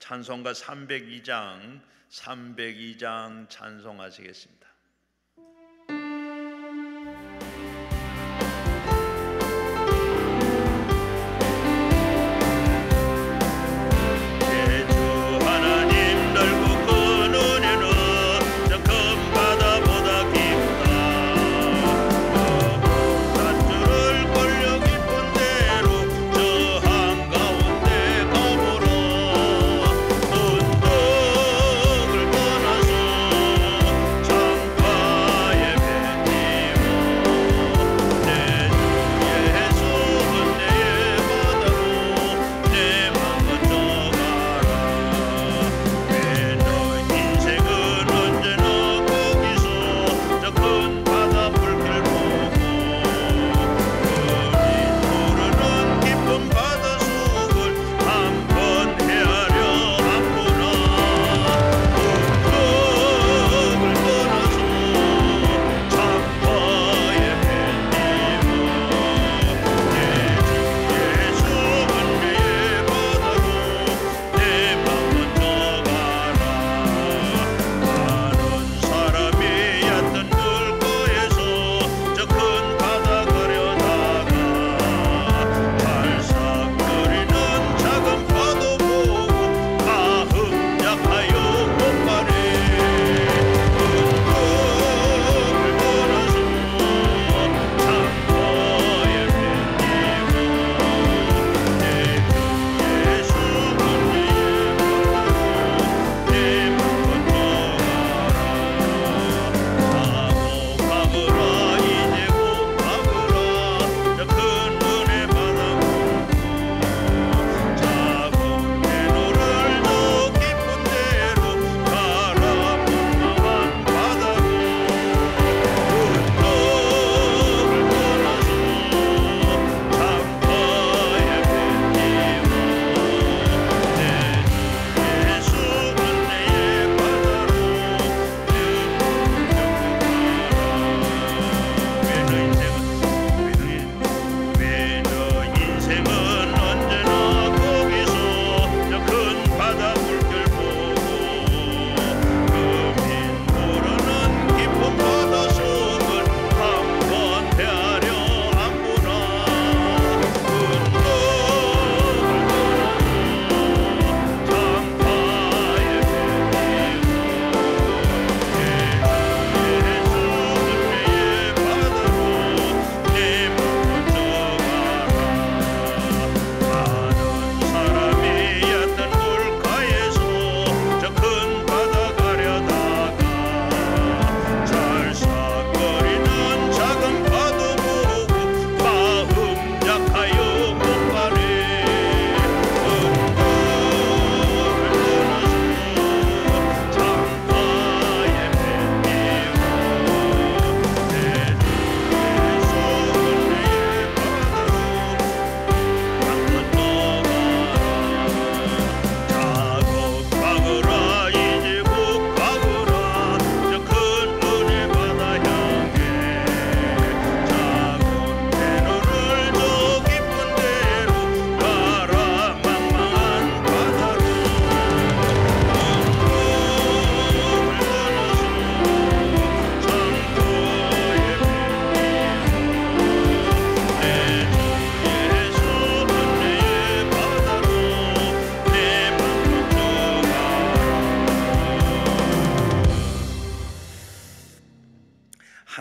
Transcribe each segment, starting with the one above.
찬송가 302장 찬송하시겠습니다.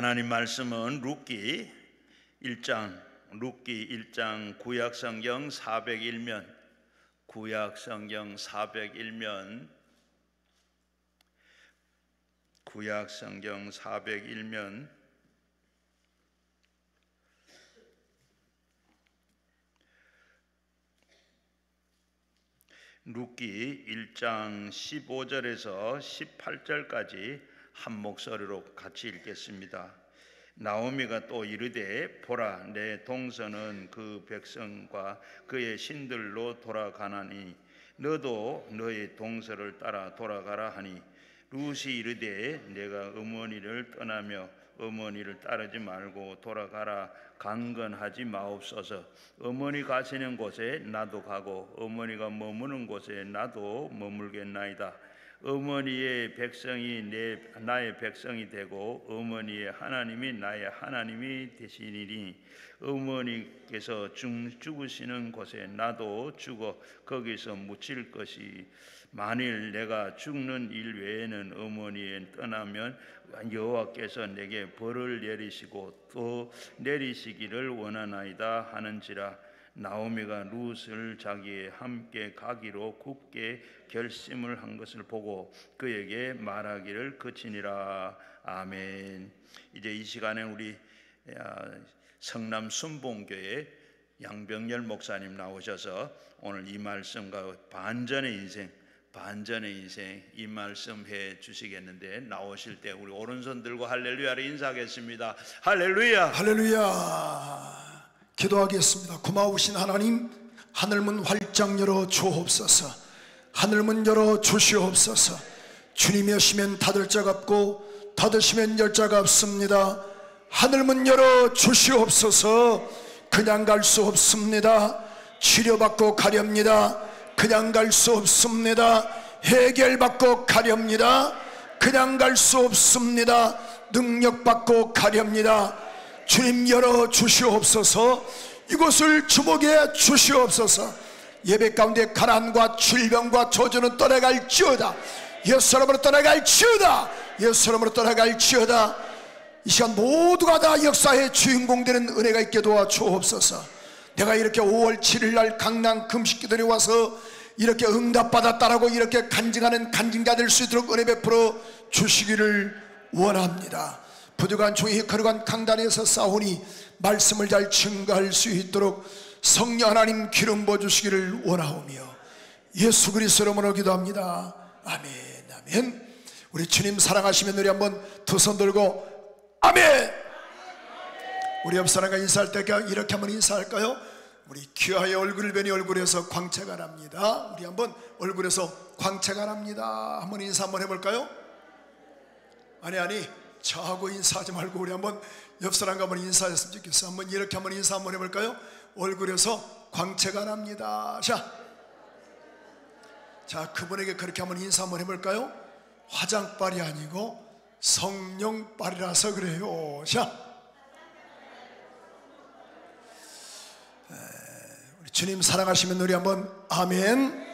하나님 말씀은 룻기 1장 구약성경 401면 룻기 1장 15절에서 18절까지 한 목소리로 같이 읽겠습니다. 나오미가 또 이르되 보라, 내 동서는 그 백성과 그의 신들로 돌아가나니 너도 너의 동서를 따라 돌아가라 하니 룻이 이르되 내가 어머니를 떠나며 어머니를 따르지 말고 돌아가라 강건하지 마옵소서. 어머니 가시는 곳에 나도 가고 어머니가 머무는 곳에 나도 머물겠나이다. 어머니의 백성이 나의 백성이 되고 어머니의 하나님이 나의 하나님이 되시니니 어머니께서 죽으시는 곳에 나도 죽어 거기서 묻힐 것이 만일 내가 죽는 일 외에는 어머니에 떠나면 여호와께서 내게 벌을 내리시고 또 내리시기를 원하나이다 하는지라. 나오미가 룻을 자기의 함께 가기로 굳게 결심을 한 것을 보고 그에게 말하기를 그치니라. 아멘. 이제 이 시간에 우리 성남 순봉교회 양병열 목사님 나오셔서 오늘 이 말씀과 반전의 인생 이 말씀 해 주시겠는데, 나오실 때 우리 오른손 들고 할렐루야를 인사하겠습니다. 할렐루야. 할렐루야. 기도하겠습니다. 고마우신 하나님, 하늘문 활짝 열어 주옵소서. 하늘문 열어 주시옵소서. 주님이 오시면 닫을 자가 없고 닫으시면 열 자가 없습니다. 하늘문 열어 주시옵소서. 그냥 갈 수 없습니다. 치료받고 가렵니다. 그냥 갈 수 없습니다. 해결받고 가렵니다. 그냥 갈 수 없습니다. 능력받고 가렵니다. 주님 열어 주시옵소서. 이곳을 주목해 주시옵소서. 예배 가운데 가난과 질병과 저주는 떠나갈지어다. 예수 이름으로 떠나갈지어다. 예수 이름으로 떠나갈지어다. 이 시간 모두가 다 역사의 주인공 되는 은혜가 있게 도와주옵소서. 내가 이렇게 5월 7일 날 강남 금식기도에 와서 이렇게 응답받았다라고 이렇게 간증하는 간증자 될 수 있도록 은혜 베풀어 주시기를 원합니다. 부족한 종이 거룩한 강단에서 싸우니 말씀을 잘 증거할 수 있도록 성령 하나님 기름 부어주시기를 원하오며 예수 그리스도 이름으로 기도합니다. 아멘. 아멘. 우리 주님 사랑하시면 우리 한번 두 손 들고 아멘. 우리 옆 사람과 인사할 때 이렇게 한번 인사할까요? 우리 귀하의 얼굴을 뵈니 얼굴에서 광채가 납니다. 우리 한번 얼굴에서 광채가 납니다. 한번 인사 한번 해볼까요? 아니 저하고 인사하지 말고 우리 한번 옆 사람과 한번 인사했으면 좋겠어요. 한번 이렇게 한번 인사 한번 해볼까요? 얼굴에서 광채가 납니다. 자 그분에게 그렇게 한번 인사 한번 해볼까요? 화장빨이 아니고 성령빨이라서 그래요. 우리 주님 사랑하시면 우리 한번 아멘.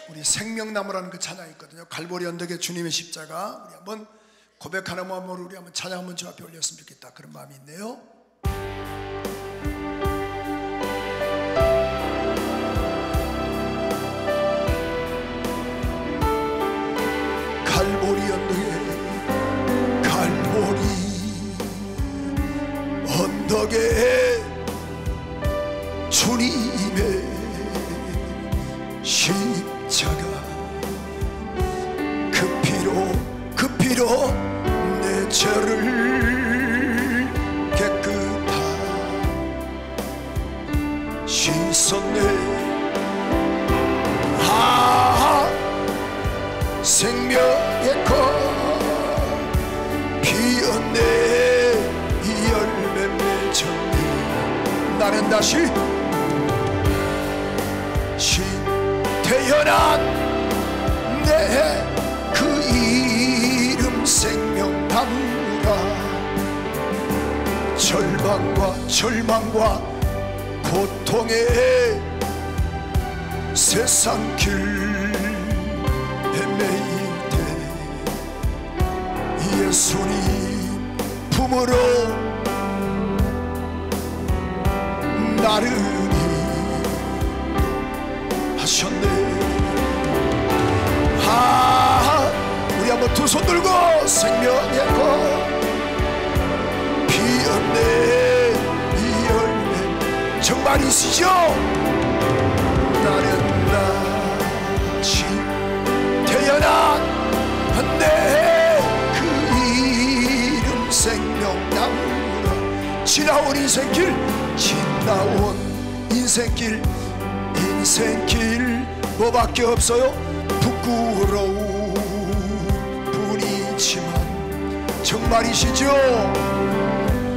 우리 생명나무라는 그 찬양이 있거든요. 갈보리 언덕에 주님의 십자가. 우리 한번 고백하는 마음으로 우리 한번 찬양 한번 저 앞에 올렸으면 좋겠다, 그런 마음이 있네요. 갈보리 언덕에 주님의 십자가 그 피로 내 죄를 깨끗하 씻었네. 생명의 꽃 피었네. 이 열매 맺었네. 나는 다시 태어난 내 그 이름 생명나무라. 절망과 고통의 세상 길 헤매일 때 예수님 품으로 나르니 하셨네. 우리 한번 두 손 들고 생명의 꽃 피었네. 이 열매 정말이시죠? 나는 다시 태어난 내 그 이름 생명나무라. 지나온 인생길 뭐밖에 없어요? 부끄러운 뿐이지만 저 정말이시죠?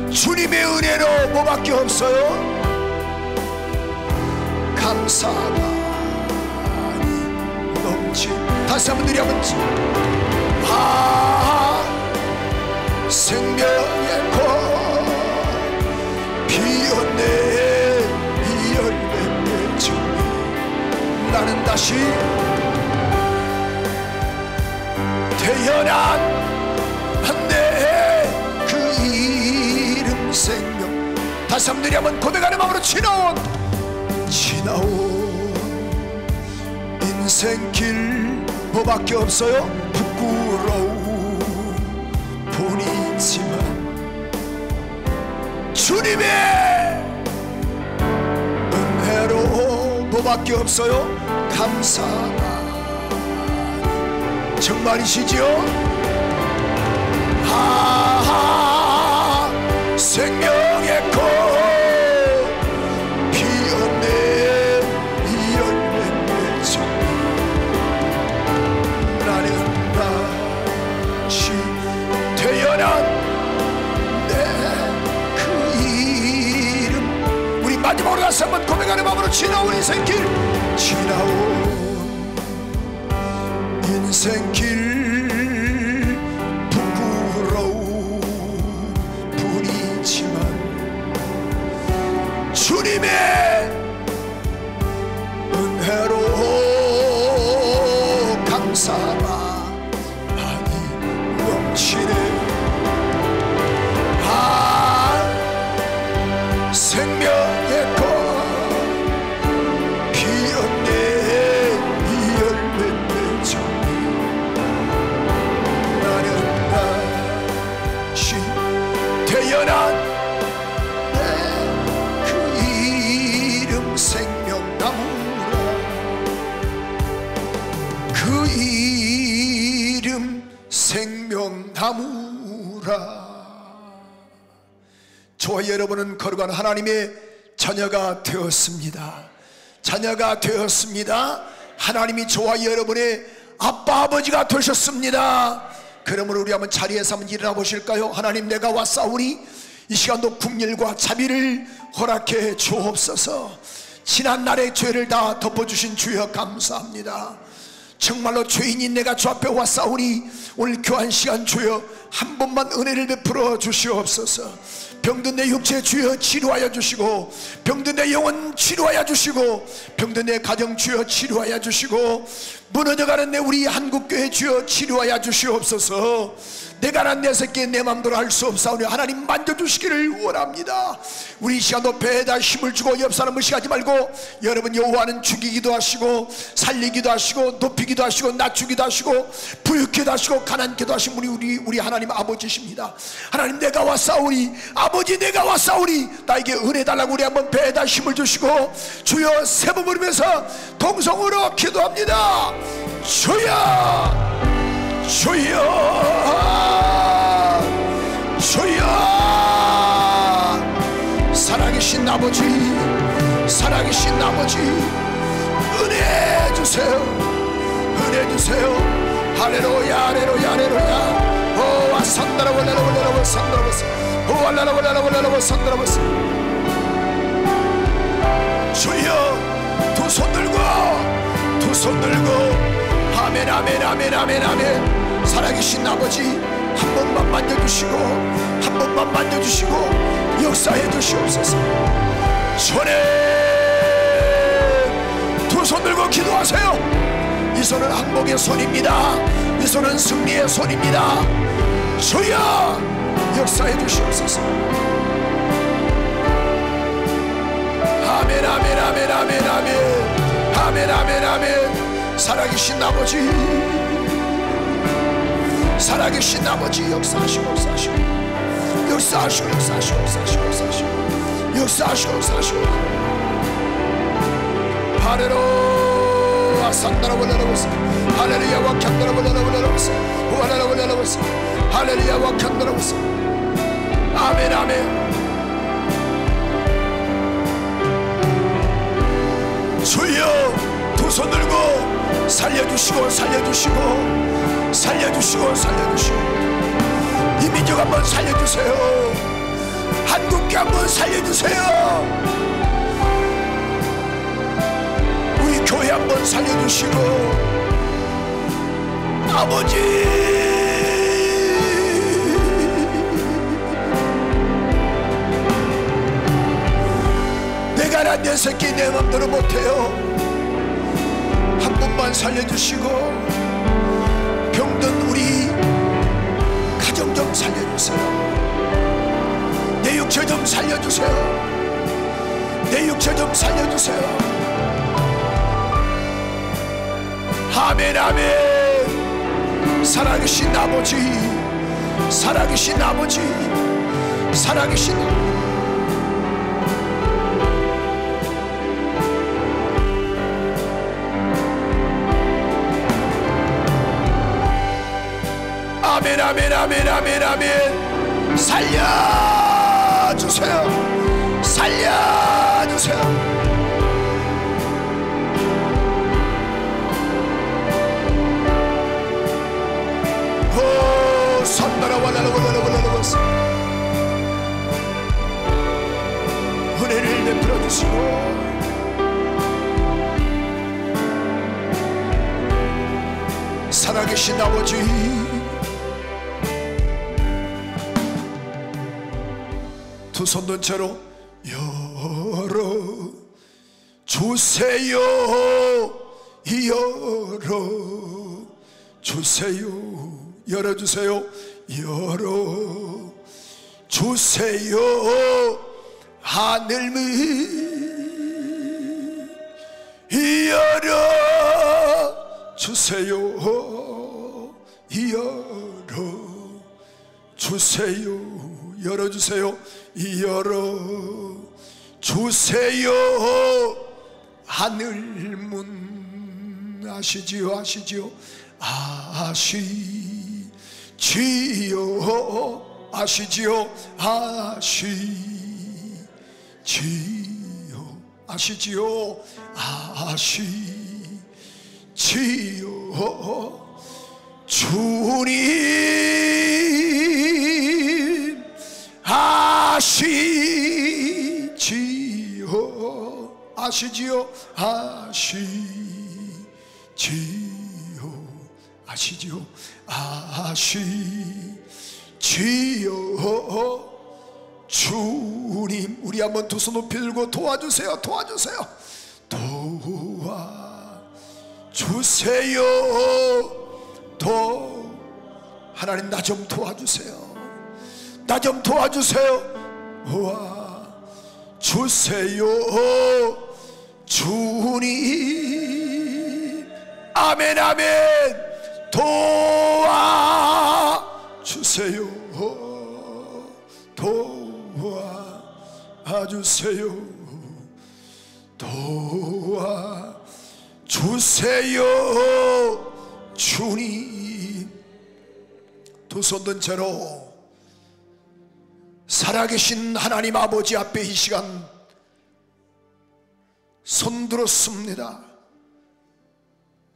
주님의 은혜로 뭐밖에 없어요? 감사가 넘치. 다시 한번 우리 한번 생명의 꽃 피었네 이 열매의 정리. 나는 다시 태어난 내 그 이름 생명. 다시 한번 우리 한번 고백하는 마음으로 지나온 인생길 뭐밖에 없어요? 부끄러운 뿐이지만 주님의 은혜로 뭐밖에 없어요? 감사가. 정말이시지요? 생명의 꽃 피었네 이 열매의 정리. 나는 다시 태어난 내 그 이름. 우리 마지막으로 다시 한번 고백하는 마음으로 지나온 인생길, 지나온 인생길 주님의 은혜로 감사가 많이 넘치네. 생명의 꽃 피었네 이 열매의 정리. 나는 다시 태어난 생명나무라. 그 이름 생명나무라. 저와 여러분은 거룩한 하나님의 자녀가 되었습니다. 자녀가 되었습니다. 하나님이 저와 여러분의 아빠 아버지가 되셨습니다. 그러므로 우리 한번 자리에서 한번 일어나 보실까요? 하나님, 내가 왔사오니 이 시간도 긍휼과 자비를 허락해 주옵소서. 지난날의 죄를 다 덮어주신 주여 감사합니다. 정말로 죄인인 내가 주 앞에 왔사오니 오늘 교한 시간 주여 한 번만 은혜를 베풀어 주시옵소서. 병든 내 육체 주여 치료하여 주시고, 병든 내 영혼 치료하여 주시고, 병든 내 가정 주여 치료하여 주시고, 무너져가는 내 우리 한국교회 주여 치료하여 주시옵소서. 내가 난 내 새끼 내 맘대로 할 수 없사오니 하나님 만져주시기를 원합니다. 우리 이 시간도 배에다 힘을 주고 옆 사람 무시하지 말고, 여러분 여호와는 죽이기도 하시고 살리기도 하시고 높이기도 하시고 낮추기도 하시고 부유케도 하시고 가난케도 하신 분이 우리 하나님 아버지십니다. 하나님, 내가 왔사오니 아버지 내가 왔사오니 나에게 은혜 달라고 우리 한번 배에다 힘을 주시고 주여 세 번 부르면서 동성으로 기도합니다. 주여 주여 주여. 살아계신 아버지, 살아계신 아버지, 은혜 주세요, 은혜 주세요. 할렐루야 할렐루야 할렐루야. 오 아산다라볼라라볼라라볼 산다라볼사. 오 알라라볼라라볼라라볼 산다라볼사. 주여 두 손 들고, 두 손 들고 아멘 아멘 아멘 아멘 아멘. 살아계신 아버지 한 번만 만져주시고, 한 번만 만져주시고 역사해 주시옵소서. 손에 두 손 들고 기도하세요. 이 손은 항복의 손입니다. 이 손은 승리의 손입니다. 주여 역사해 주시옵소서. 아멘 아멘 아멘 아멘 아멘 아멘 아멘 아멘. 살아계신 아버지, 살아계신 아버지 역사하시고 역사하시고 역사하시고 역사하시고 역사하시고 역사하시고 역사하시고 역사하시고. 하레루야 산다라볼라라보스. 할렐루야 와칸다라볼라라볼라라보스. 오알라라볼라라보스. 할렐루야 와칸다라보스. 아멘 아멘. 주여 두 손 들고 살려주시고 살려주시고 살려주시고 살려주시고 이 민족 한번 살려주세요. 한국교 한번 살려주세요. 우리 교회 한번 살려주시고 아버지, 내가 난 내 새끼 내 맘대로 못해요. 한 분만 살려주시고 병든 우리 가정 좀 살려주세요. 내 육체 좀 살려주세요. 내 육체 좀 살려주세요. 아멘 아멘. 살아계신 아버지, 살아계신 아버지, 살아계신 아멘 아멘 아멘 아멘 아멘. 살려주세요. 살려주세요. 오 산나라 와라라 와라라 와라라. 은혜를 베풀어 주시고 살아계신 아버지, 두 손 든 채로 열어 주세요. 열어 주세요. 열어주세요. 열어 주세요. 하늘문 열어 주세요. 열어 주세요. 열어주세요. 열어 주세요. 하늘문 아시지요. 아시지요. 아시지요. 아시지요. 아시지요. 아시지요. 아시지요. 주님 아시지요. 아시지요. 아시지요. 아시지요. 아시지요. 주님, 우리 한번 두 손 높이 들고 도와주세요. 도와주세요. 도와주세요. 하나님 나 좀 도와주세요. 나 좀 도와주세요. 도와주세요. 주님 아멘 아멘. 도와주세요. 도와주세요. 도와주세요. 주님, 두 손 든 채로 살아계신 하나님 아버지 앞에 이 시간 손들었습니다.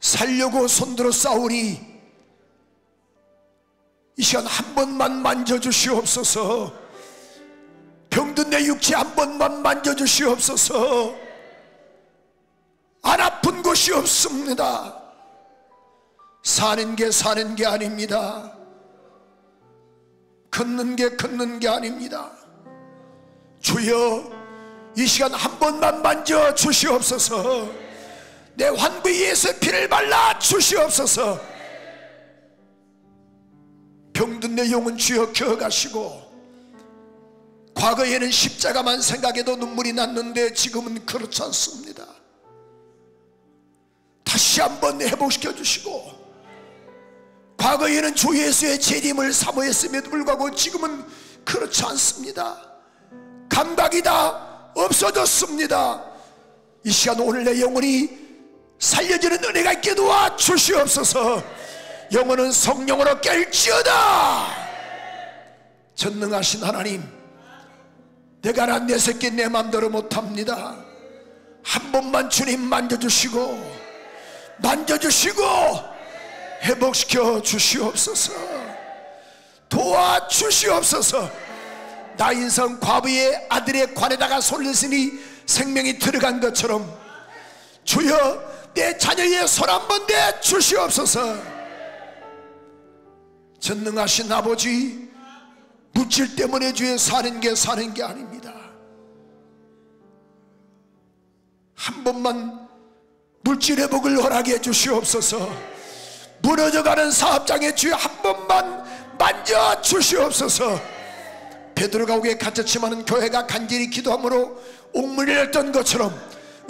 살려고 손들어 싸우니 이 시간 한 번만 만져주시옵소서. 병든 내 육체 한 번만 만져주시옵소서. 안 아픈 곳이 없습니다. 사는 게 아닙니다. 걷는 게 아닙니다. 주여, 이 시간 한 번만 만져 주시옵소서. 내 환부 예수의 피를 발라 주시옵소서. 병든 내 영혼 주여 켜가시고, 과거에는 십자가만 생각해도 눈물이 났는데 지금은 그렇지 않습니다. 다시 한번 회복시켜 주시고, 과거에는 주 예수의 재림을 사모했음에도 불구하고 지금은 그렇지 않습니다. 감각이 다 없어졌습니다. 이 시간 오늘 내 영혼이 살려지는 은혜가 있게 도와 주시옵소서. 영혼은 성령으로 깰지어다. 전능하신 하나님, 내가 난 내 새끼 내 맘대로 못합니다. 한 번만 주님 만져주시고 회복시켜 주시옵소서. 도와주시옵소서. 나 인성 과부의 아들의 관에다가 솔렸으니 생명이 들어간 것처럼 주여 내 자녀의 손 한번 대 주시옵소서. 전능하신 아버지, 물질 때문에 주여 사는 게 아닙니다. 한 번만 물질의 복을 허락해 주시옵소서. 무너져가는 사업장에 주여 한 번만 만져 주시옵소서. 베드로가 옥에 갇혔지만 교회가 간절히 기도함으로 옥문이 열렸던 것처럼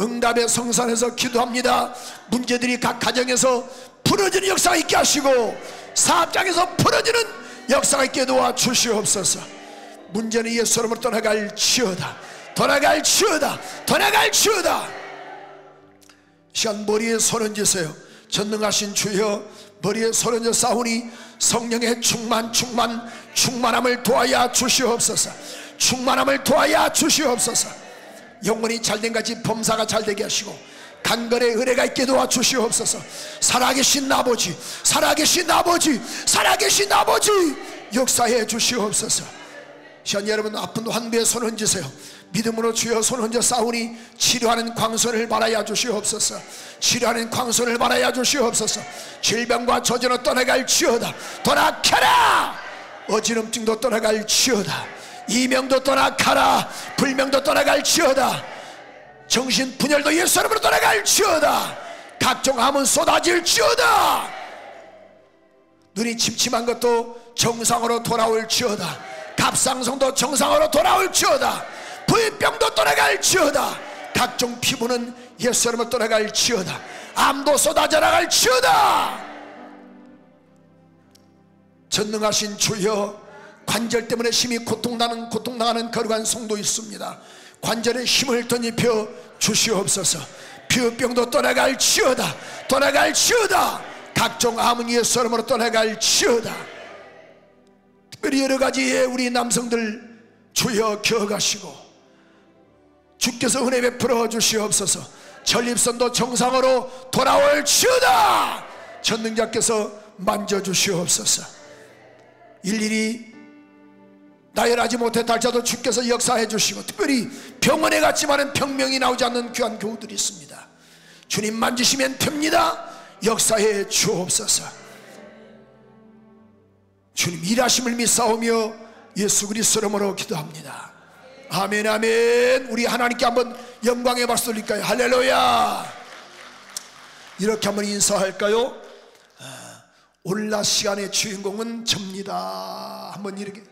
응답의 성산에서 기도합니다. 문제들이 각 가정에서 풀어지는 역사가 있게 하시고 사업장에서 풀어지는 역사가 있게 도와주시옵소서. 문제는 예수님으로 떠나갈지어다. 시간 머리에 손 얹으세요. 전능하신 주여, 머리에 손 얹어 싸우니 성령의 충만함을 도하여 주시옵소서. 영혼이 잘된 같이 범사가 잘되게 하시고 간거래 의뢰가 있게 도와주시옵소서. 살아계신 아버지 역사해 주시옵소서. 시간 여러분 아픈 환부에 손 얹으세요. 믿음으로 주여 손 얹어 싸우니 치료하는 광선을 바라야 주시옵소서. 질병과 저주는 떠나갈지어다. 돌아켜라. 어지럼증도 떠나갈지어다. 이명도 떠나가라. 불명도 떠나갈지어다. 정신 분열도 예수 이름으로 떠나갈지어다. 각종 암은 쏟아질지어다. 눈이 침침한 것도 정상으로 돌아올지어다. 갑상선도 정상으로 돌아올지어다. 부인병도 떠나갈지어다. 각종 피부는 예수 이름으로 떠나갈지어다. 암도 쏟아져 나갈지어다. 전능하신 주여, 관절 때문에 심히 고통당하는 거룩한 성도 있습니다. 관절에 힘을 덧입혀 주시옵소서. 피부병도 떠나갈지어다. 각종 암은 예수 이름으로 떠나갈지어다. 특별히 여러가지의 우리 남성들 주여 기억하시고 주께서 은혜 베풀어 주시옵소서. 전립선도 정상으로 돌아올지어다. 전능자께서 만져주시옵소서. 일일이 나열하지 못했다 할지라도 주께서 역사해 주시고, 특별히 병원에 갔지만 병명이 나오지 않는 귀한 교우들이 있습니다. 주님 만지시면 됩니다. 역사해 주옵소서. 주님 일하심을 믿사오며 예수 그리스도 이름으로 기도합니다. 아멘 아멘. 우리 하나님께 한번 영광의 박수 돌릴까요? 할렐루야. 이렇게 한번 인사할까요? 오늘 낮 시간의 주인공은 접니다. 한번 이렇게,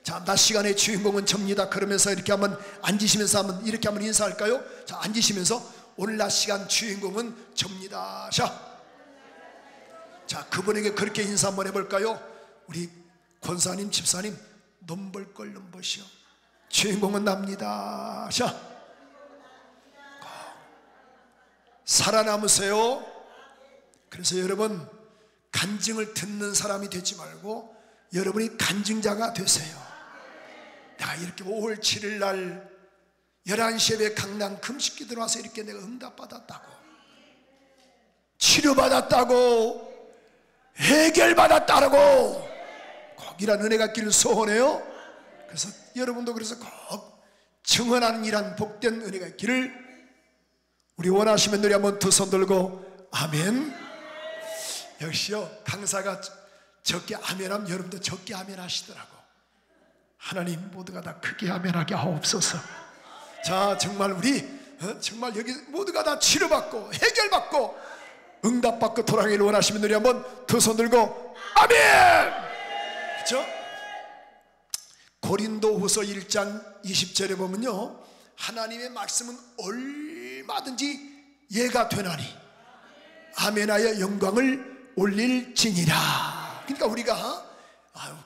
자, 낮 시간의 주인공은 접니다. 그러면서 이렇게 한번 앉으시면서 한번 이렇게 한번 인사할까요? 자, 앉으시면서 오늘 낮 시간 주인공은 접니다. 자, 그분에게 그렇게 인사 한번 해볼까요? 우리 권사님, 집사님, 넘벌걸 넘버시오. 주인공은 납니다. 자, 살아남으세요. 그래서 여러분, 간증을 듣는 사람이 되지 말고 여러분이 간증자가 되세요. 내가 이렇게 5월 7일 날 11시 예배 강남 금식기 들어와서 이렇게 내가 응답받았다고, 치료받았다고, 해결받았다고 꼭 이런 은혜가 있기를 소원해요. 그래서 여러분도 그래서 꼭 증언하는 이란 복된 은혜가 있기를 우리 원하시면 우리 한번 두 손 들고 아멘. 역시요, 강사가 적게 아멘하면 여러분도 적게 아멘하시더라고. 하나님 모두가 다 크게 아멘하게 하옵소서. 자, 정말 우리 정말 여기 모두가 다 치료받고 해결받고 응답받고 돌아가기를 원하시면 우리 한번 두 손 들고 아멘. 그렇죠? 고린도후서 1장 20절에 보면요, 하나님의 말씀은 얼마든지 예가 되나니 아멘하여 영광을 올릴지니라. 그러니까 우리가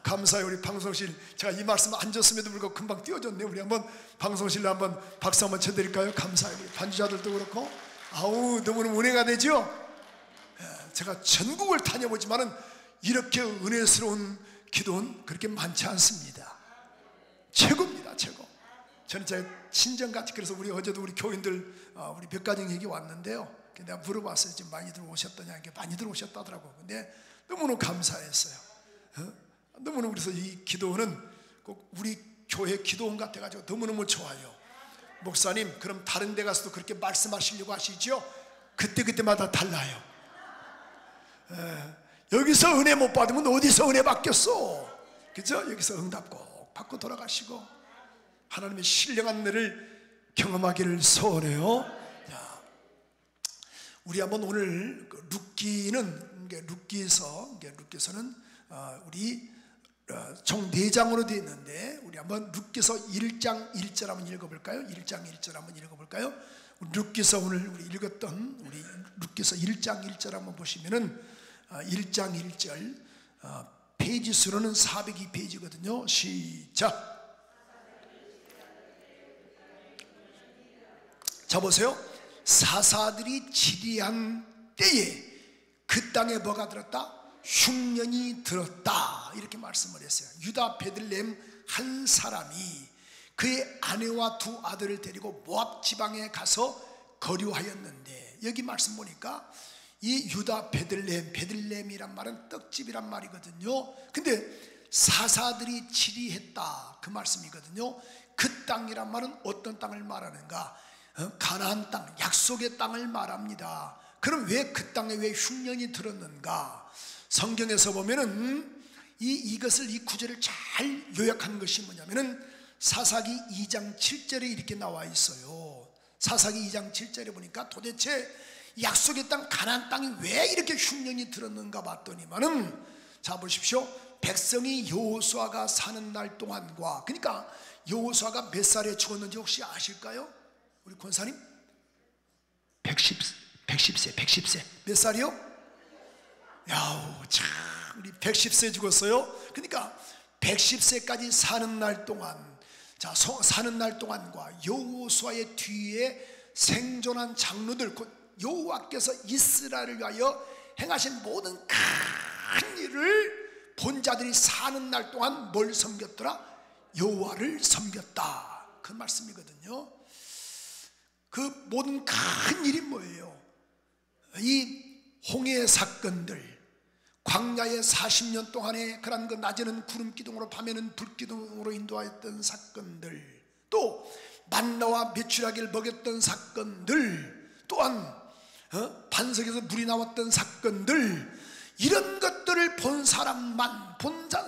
감사해요. 우리 방송실, 제가 이 말씀 안 줬음에도 불구하고 금방 띄워줬네요. 우리 한번 방송실로 한번 박수 한번 쳐드릴까요? 감사해요. 우리 반주자들도 그렇고 너무너무 은혜가 되죠. 제가 전국을 다녀보지만은 이렇게 은혜스러운 기도는 그렇게 많지 않습니다. 최고입니다, 최고. 저는 제 친정같이, 그래서 우리 어제도 우리 교인들 우리 몇 가정 얘기 왔는데요. 내가 물어봤어요. 지금 많이들 오셨더냐. 많이들 오셨다더라고. 근데 너무너무 감사했어요. 너무너무 그래서 이 기도는 꼭 우리 교회 기도원 같아가지고 너무너무 좋아요. 목사님, 그럼 다른 데 가서도 그렇게 말씀하시려고 하시죠? 그때그때마다 달라요. 여기서 은혜 못 받으면 어디서 은혜 받겠어? 그죠? 여기서 응답 꼭 받고 돌아가시고 하나님의 신령한 은혜를 경험하기를 소원해요. 자, 우리 한번 오늘 룻기서는 우리 총 4장으로 되어 있는데 우리 한번 룻기서 1장 1절 한번 읽어볼까요? 1장 1절 한번 읽어볼까요? 룻기서 오늘 우리 읽었던 우리 룻기서 1장 1절 한번 보시면은 1장 1절 페이지 수로는 402페이지거든요. 시작. 자 보세요. 사사들이 치리한 때에 그 땅에 뭐가 들었다? 흉년이 들었다. 이렇게 말씀을 했어요. 유다 베들레헴 한 사람이 그의 아내와 2 아들을 데리고 모압 지방에 가서 거류하였는데, 여기 말씀 보니까 이 유다 베들레헴이란 말은 떡집이란 말이거든요. 근데 사사들이 치리했다, 그 말씀이거든요. 그 땅이란 말은 어떤 땅을 말하는가? 가나안 땅, 약속의 땅을 말합니다. 그럼 왜 그 땅에 왜 흉년이 들었는가? 성경에서 보면은 이것을 이 구절을 잘 요약한 것이 뭐냐면은 사사기 2장 7절에 이렇게 나와 있어요. 사사기 2장 7절에 보니까 도대체 약속의 땅 가나안 땅이 왜 이렇게 흉년이 들었는가 봤더니만은, 자 보십시오. 백성이 여호수아가 사는 날 동안과, 그러니까 여호수아가 몇 살에 죽었는지 혹시 아실까요? 우리 권사님? 110세. 몇 살이요? 야우, 참, 우리 110세 죽었어요. 그러니까 110세까지 사는 날 동안, 자, 사는 날 동안과 여호수아의 뒤에 생존한 장로들, 곧 여호와께서 이스라엘을 위하여 행하신 모든 큰 일을 본 자들이 사는 날 동안 뭘 섬겼더라? 여호와를 섬겼다, 그 말씀이거든요. 그 모든 큰 일이 뭐예요? 이 홍해의 사건들, 광야의 40년 동안에 그런 그 낮에는 구름기둥으로 밤에는 불기둥으로 인도하였던 사건들, 또 만나와 메추라기를 먹였던 사건들, 또한 반석에서 물이 나왔던 사건들, 이런 것들을 본 사람만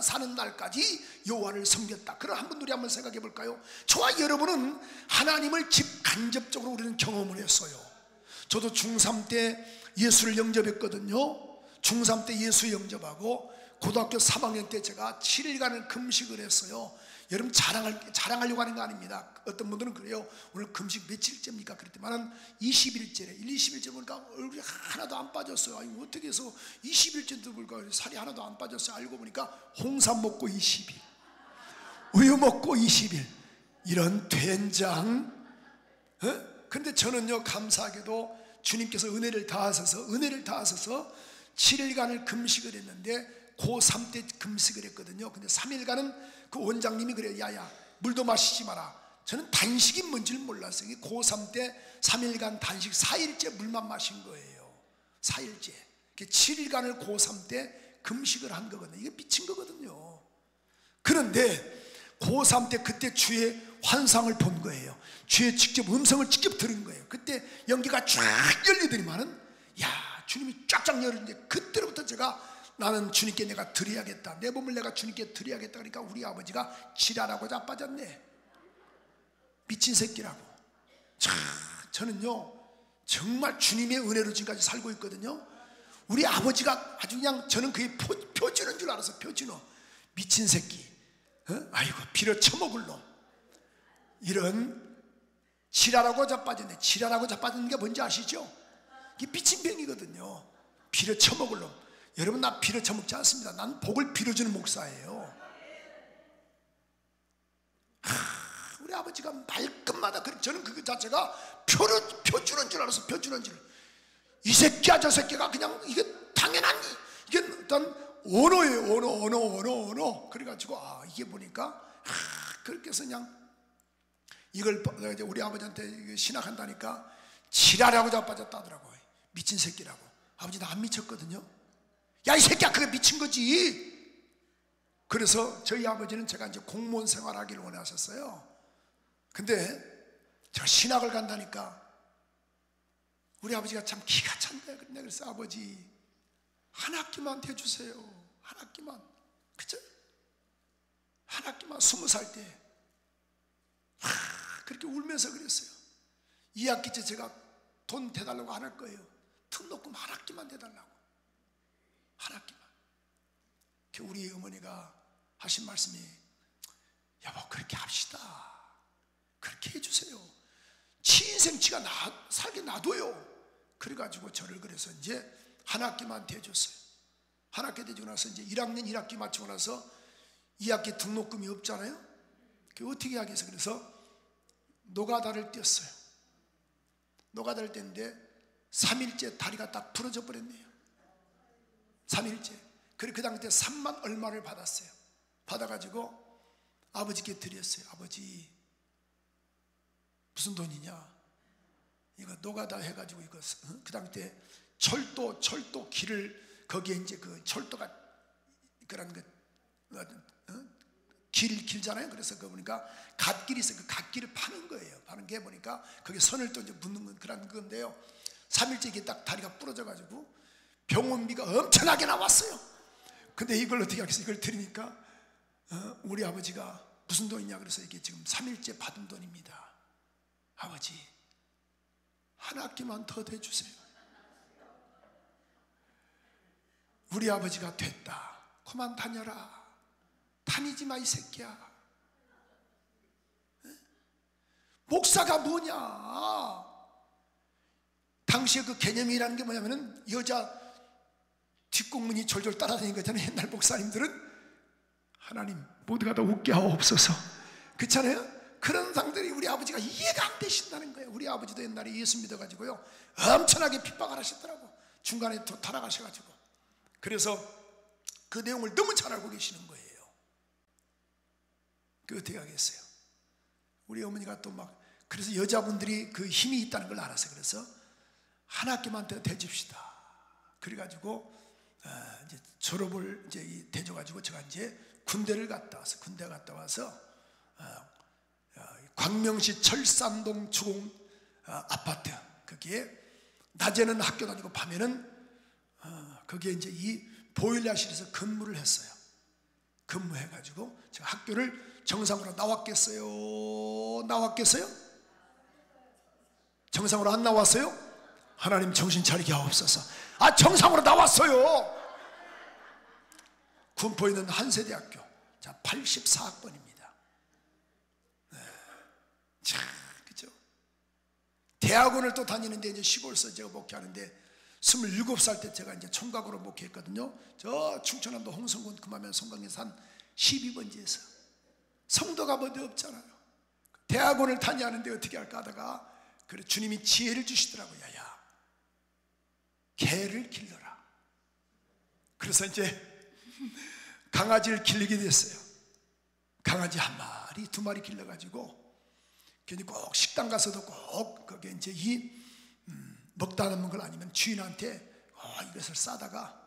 사는 날까지 여호와를 섬겼다. 그럼 우리 한번 생각해 볼까요? 저와 여러분은 하나님을 직간접적으로 우리는 경험을 했어요. 저도 중3 때 예수를 영접했거든요. 중3 때 예수 영접하고 고등학교 3학년 때 제가 7일간을 금식을 했어요. 여러분 자랑하려고 하는 거 아닙니다. 어떤 분들은 그래요. 오늘 금식 며칠째입니까? 그랬더니 20일째래. 20일째 보니까 얼굴이 하나도 안 빠졌어요. 아니, 어떻게 해서 20일째도 불구하고 살이 하나도 안 빠졌어요. 알고 보니까 홍삼 먹고 20일, 우유 먹고 20일, 이런 된장. 그런데 저는요, 감사하게도 주님께서 은혜를 다하셔서 7일간을 금식을 했는데 고3 때 금식을 했거든요. 근데 3일간은 그 원장님이 그래요. 야야, 물도 마시지 마라. 저는 단식이 뭔지를 몰랐어요. 고3 때 3일간 단식, 4일째 물만 마신 거예요. 4일째. 7일간을 고3 때 금식을 한 거거든요. 이게 미친 거거든요. 그런데 고3 때 그때 주의 환상을 본 거예요. 주의 음성을 직접 들은 거예요. 그때 연기가 쫙 열리더니만은, 야, 주님이 쫙쫙 열리는데, 그때부터 제가 나는 주님께 내가 드려야겠다, 내 몸을 내가 주님께 드려야겠다. 그러니까 우리 아버지가 지랄하고 자빠졌네, 미친 새끼라고. 저는요 정말 주님의 은혜로 지금까지 살고 있거든요. 우리 아버지가 아주 그냥, 저는 그게 표준어인 줄 알았어. 표준어. 미친 새끼, 아이고 빌어 처먹을 놈, 이런 지랄하고 자빠졌네. 지랄하고 자빠지는 게 뭔지 아시죠? 이게 미친병이거든요. 빌어 처먹을 놈. 여러분, 나 빌어 처먹지 않습니다. 난 복을 빌어주는 목사예요. 우리 아버지가 말끝마다, 저는 그 자체가 표준어인 줄 알았어. 표준어인 줄. 이 새끼야 저 새끼가 그냥 이게 당연한, 이게 어떤 언어예요. 언어. 그래가지고 이게 보니까 그렇게 해서 그냥 이걸 우리 아버지한테 신학한다니까 지랄하고 자빠졌다 하더라고요. 미친 새끼라고. 아버지 나 안 미쳤거든요. 야, 이 새끼야, 그게 미친 거지. 그래서 저희 아버지는 제가 이제 공무원 생활하기를 원하셨어요. 근데 제가 신학을 간다니까 우리 아버지가 참 기가 찬데, 그래서 아버지 한 학기만 더 주세요. 한 학기만. 그죠? 한 학기만 20살 때 그렇게 울면서 그랬어요. 2학기 때 제가 돈 대달라고 안 할 거예요. 등록금 한 학기만 대달라고. 한 학기만. 우리 어머니가 하신 말씀이, 여보 그렇게 합시다. 그렇게 해주세요. 지 인생 지가 살게 놔둬요. 그래가지고 저를 그래서 이제 한 학기만 대줬어요. 한 학기 대주고 나서 이제 1학년 1학기 마치고 나서 2학기 등록금이 없잖아요. 어떻게 하겠어? 그래서 노가다를 뛰었어요. 노가다를 뛰었는데 3일째 다리가 딱 부러져 버렸네요. 3일째. 그래 그 당시에 3만 얼마를 받았어요. 받아가지고 아버지께 드렸어요. 아버지 무슨 돈이냐? 이거 노가다 해가지고 이거 그 당시에 철도 길을 거기에 이제 그 철도가 그런 길 길잖아요. 그래서 그 보니까 갓길이 있어. 그 갓길을 파는 거예요. 파는 게 보니까 거기 선을 또 이제 묻는 그런 건데요. 3일째 이게 딱 다리가 부러져가지고 병원비가 엄청나게 나왔어요. 근데 이걸 어떻게 하겠어요? 이걸 드리니까 우리 아버지가 무슨 돈이냐 그래서 이게 지금 3일째 받은 돈입니다. 아버지 한 학기만 더 대주세요. 우리 아버지가 됐다. 그만 다녀라. 다니지 마 이 새끼야. 목사가 뭐냐? 당시에 그 개념이라는 게 뭐냐면은 여자 뒷공문이 졸졸 따라다니는 거잖아요. 옛날 목사님들은 하나님 모두가 다 웃게 하옵소서. 그렇잖아요. 그런 상들이 우리 아버지가 이해가 안 되신다는 거예요. 우리 아버지도 옛날에 예수 믿어가지고요 엄청나게 핍박을 하셨더라고. 중간에 또 타락하셔가지고. 그래서 그 내용을 너무 잘 알고 계시는 거예요. 그 어떻게 하겠어요? 우리 어머니가 또 막 그래서 여자분들이 그 힘이 있다는 걸 알았어요. 그래서 한 학기만 더 대줍시다. 그래가지고 이제 졸업을 이제 대줘가지고 제가 이제 군대 갔다 와서 광명시 철산동 주공 아파트 거기에 낮에는 학교 다니고 밤에는 거기에 이제 이 보일러실에서 근무를 했어요. 근무해가지고 제가 학교를 정상으로 나왔겠어요? 정상으로 안 나왔어요? 하나님 정신 차리게 하옵소서. 정상으로 나왔어요. 군포에 있는 한세대학교. 자, 84학번입니다. 참, 그죠? 대학원을 또 다니는데 이제 시골서 제가 목회하는데 27살 때 제가 이제 총각으로 목회했거든요. 저 충청남도 홍성군 금화면 송강에서 한 12번지에서 성도가 어디 없잖아요. 대학원을 다니는데 어떻게 할까 하다가 그래 주님이 지혜를 주시더라고요. 야, 개를 길러라. 그래서 이제 강아지를 길리게 됐어요. 강아지 한 마리, 두 마리 길러가지고 괜히 꼭 식당 가서도 꼭 거기에 이제 먹다 남은 걸 아니면 주인한테 이것을 싸다가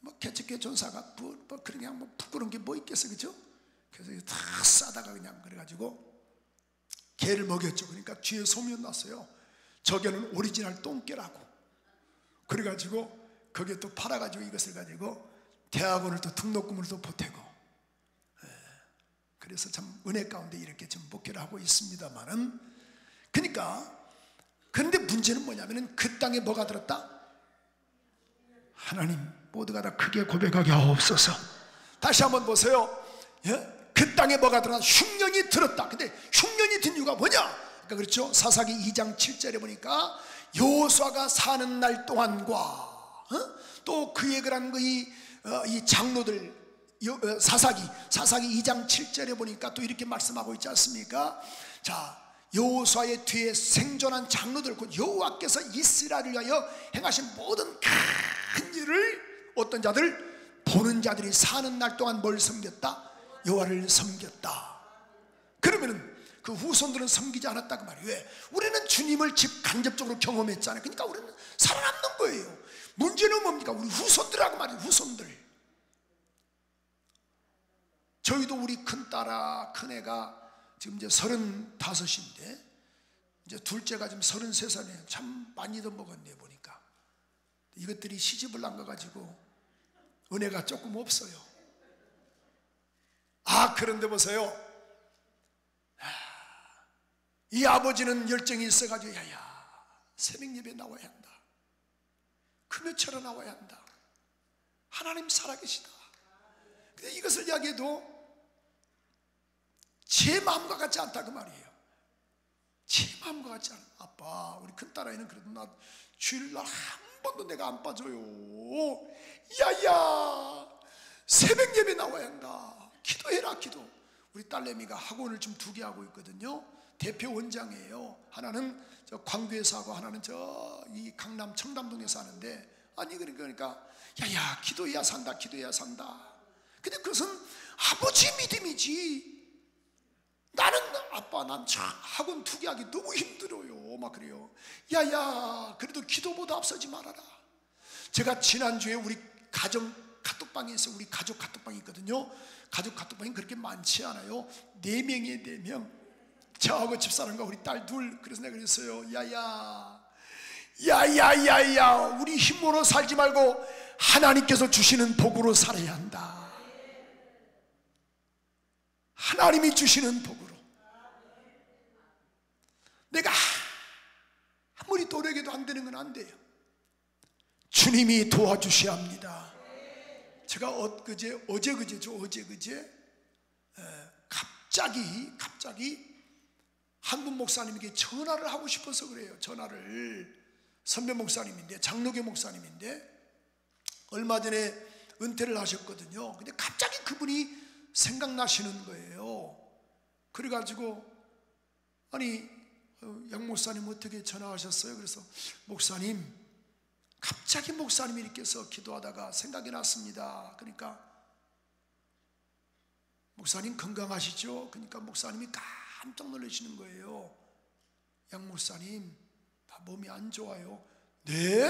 뭐 개척개 전사가 그런 그냥 뭐 부끄러운 게 뭐 있겠어, 그죠? 그래서 다 싸다가 그냥 그래가지고 개를 먹였죠. 그러니까 뒤에 소문 났어요. 저게는 오리지널 똥개라고. 그래가지고 거기에 또 팔아가지고 이것을 가지고 대학원을 또 등록금을 또 보태고. 그래서 참 은혜 가운데 이렇게 좀 목회를 하고 있습니다만은, 그러니까 근데 문제는 뭐냐면은 그 땅에 뭐가 들었다? 하나님 모두가 다 크게 고백하게 하옵소서. 다시 한번 보세요. 예? 그 땅에 뭐가 들었다? 흉년이 들었다. 근데 흉년이 든 이유가 뭐냐? 그러니까 그렇죠. 사사기 2장 7절에 보니까 여호수아가 사는 날 동안과 또 그의 그런 이 장로들 사사기 2장 7절에 보니까 또 이렇게 말씀하고 있지 않습니까? 자, 여호수아의 뒤에 생존한 장로들, 곧 여호와께서 이스라엘을 위하여 행하신 모든 큰 일을 어떤 자들? 보는 자들이 사는 날 동안 뭘 섬겼다? 여호와를 섬겼다. 그러면은 그 후손들은 섬기지 않았다 그 말이에요. 왜? 우리는 주님을 간접적으로 경험했잖아요. 그러니까 우리는 살아남는 거예요. 문제는 뭡니까? 우리 후손들하고 말이에요. 후손들. 저희도 우리 큰딸아 큰애가 지금 이제 35인데 이제 둘째가 지금 33살이에요. 참 많이도 먹었네 보니까. 이것들이 시집을 안 가가지고 은혜가 조금 없어요. 그런데 보세요. 이 아버지는 열정이 있어가지고 야야 새벽 예배 나와야 한다. 금요철에 나와야 한다. 하나님 살아계시다. 근데 이것을 이야기해도 제 마음과 같지 않다 그 말이에요. 제 마음과 같지 않아. 아빠 우리 큰딸아이는 그래도 나 주일날 한 번도 내가 안 빠져요. 야야 새벽 예배 나와야 한다. 기도해라 기도. 우리 딸내미가 학원을 좀 2개 하고 있거든요. 대표 원장이에요. 하나는 저 광교에서 하고 하나는 저 이 강남 청담동에서 하는데 아니 그러니까 야야 기도해야 산다 기도해야 산다. 근데 그것은 아버지 믿음이지. 나는 아빠 난 학원 2개 하기 너무 힘들어요. 막 그래요. 야야 그래도 기도보다 앞서지 말아라. 제가 지난주에 우리 가정 카톡방에서 우리 가족 카톡방이 있거든요. 가족 카톡방이 그렇게 많지 않아요. 4명이에요 4명. 저하고 집사람과 우리 딸 둘. 그래서 내가 그랬어요. 야야야야 우리 힘으로 살지 말고 하나님께서 주시는 복으로 살아야 한다. 하나님이 주시는 복으로. 내가 아무리 노력해도 안 되는 건 안 돼요. 주님이 도와주셔야 합니다. 제가 어제 갑자기 한 분 목사님에게 전화를 하고 싶어서 그래요. 전화를. 선배 목사님인데 장로교 목사님인데 얼마 전에 은퇴를 하셨거든요. 근데 갑자기 그분이 생각나시는 거예요. 그래가지고 아니 양 목사님 어떻게 전화하셨어요? 그래서 목사님 갑자기 목사님이 이렇게서 기도하다가 생각이 났습니다. 그러니까 목사님 건강하시죠? 그러니까 목사님이 깜짝 놀라시는 거예요. 양 목사님 다 몸이 안 좋아요. 네?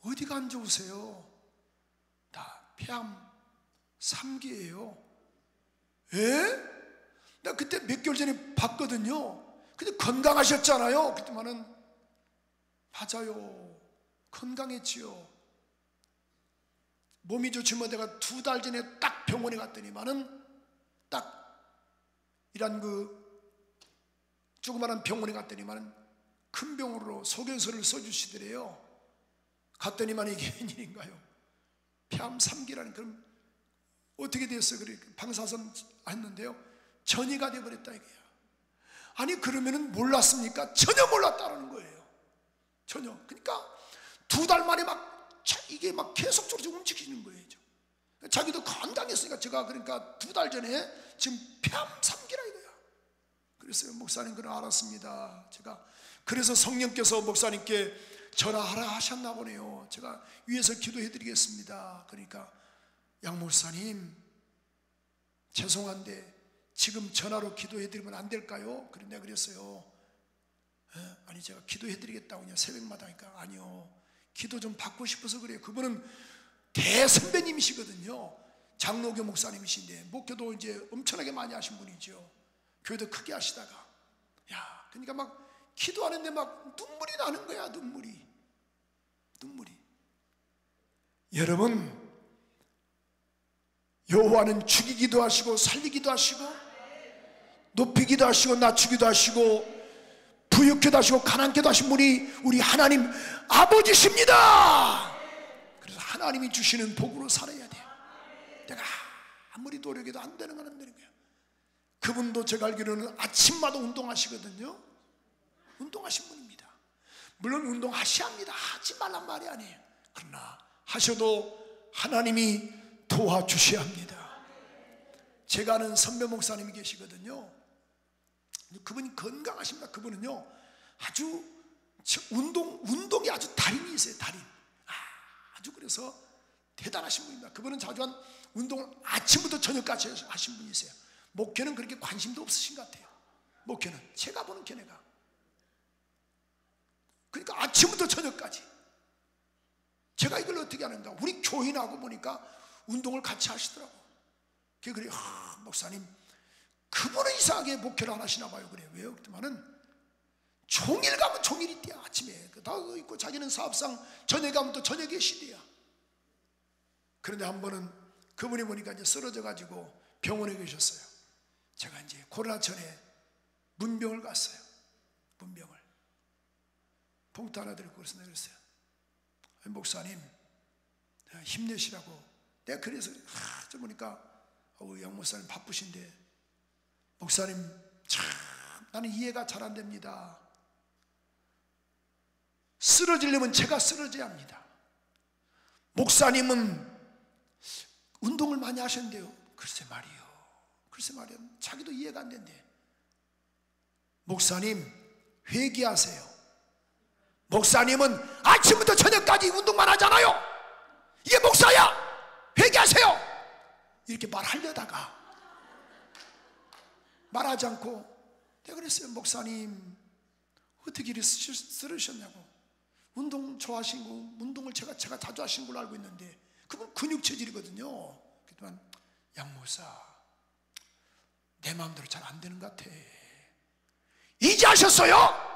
어디가 안 좋으세요? 다 폐암 3기예요. 에? 나 그때 몇 개월 전에 봤거든요. 근데 건강하셨잖아요. 그때만은 맞아요. 건강했지요. 몸이 좋지 뭐 내가 2달 전에 딱 병원에 갔더니만은 딱 이런 조그마한 병원에 갔더니만은 큰 병으로 소견서를 써주시더래요. 갔더니만 이게 웬일인가요? 폐암 3기라는. 그럼 어떻게 됐어요? 그래 방사선 했는데요 전이가 돼버렸다 이거야. 아니 그러면은 몰랐습니까? 전혀 몰랐다는 거예요. 전혀. 그러니까 2달 만에 이게 막 계속적으로 움직이는 거예요. 자기도 건강했으니까 제가 그러니까 2달 전에 지금 폐암 3기라 이거야. 그랬어요. 목사님 그럼 알았습니다. 제가 그래서 성령께서 목사님께 전화하라 하셨나 보네요. 제가 위에서 기도해 드리겠습니다. 그러니까 양 목사님 죄송한데 지금 전화로 기도해 드리면 안 될까요? 그래 내가 그랬어요. 아니 제가 기도해 드리겠다고 그냥 새벽마다 하니까 아니요 기도 좀 받고 싶어서 그래요. 그분은 대선배님이시거든요. 장로교 목사님이신데 목회도 이제 엄청나게 많이 하신 분이죠. 교회도 크게 하시다가 그러니까 막 기도하는데 막 눈물이 나는 거야. 눈물이. 여러분 여호와는 죽이기도 하시고 살리기도 하시고 높이기도 하시고 낮추기도 하시고 부유케도 하시고 가난케도 하신 분이 우리 하나님 아버지십니다. 그래서 하나님이 주시는 복으로 살아야 돼요. 내가 아무리 노력해도 안 되는 건 안 되는 거예요. 그분도 제가 알기로는 아침마다 운동하시거든요. 운동하신 분입니다. 물론 운동하셔야 합니다. 하지 말란 말이 아니에요. 그러나 하셔도 하나님이 도와주셔야 합니다. 제가 아는 선배 목사님이 계시거든요. 그분이 건강하십니다. 그분은요 아주 운동이 아주 달인이세요. 달인. 아주 그래서 대단하신 분입니다. 그분은 자주 한 운동을 아침부터 저녁까지 하신 분이세요. 목회는 그렇게 관심도 없으신 것 같아요. 목회는 제가 보는 걔네가 그러니까 아침부터 저녁까지. 제가 이걸 어떻게 하는가. 우리 교인하고 보니까 운동을 같이 하시더라고. 그래, 목사님 그분은 이상하게 목회를 안 하시나 봐요. 그래, 왜요? 그랬더니만은 종일 가면 종일 있대야. 아침에 다 있고 자기는 사업상 저녁에 가면 또 저녁에 쉬대야. 그런데 한 번은 그분이 보니까 이제 쓰러져 가지고 병원에 계셨어요. 제가 이제 코로나 전에 문병을 갔어요. 문병을 봉투 하나 들고 그래서 내가 그랬어요. 목사님 힘내시라고. 내가 그래서 저 보니까 양 목사님 바쁘신데, 목사님 참 나는 이해가 잘 안 됩니다. 쓰러지려면 제가 쓰러져야 합니다. 목사님은 운동을 많이 하셨는데요. 글쎄 말이요. 자기도 이해가 안 된대. 목사님 회개하세요. 목사님은 아침부터 저녁까지 운동만 하잖아요. 이게 목사야. 회개하세요. 이렇게 말하려다가 말하지 않고 내가 그랬어요. 목사님 어떻게 이렇게 쓰러지셨냐고. 운동 좋아하시고 운동을 제가 자주 하신 걸로 알고 있는데 그분 근육 체질이거든요. 그랬더니 양 목사 내 마음대로 잘 안 되는 것 같아. 이제 하셨어요?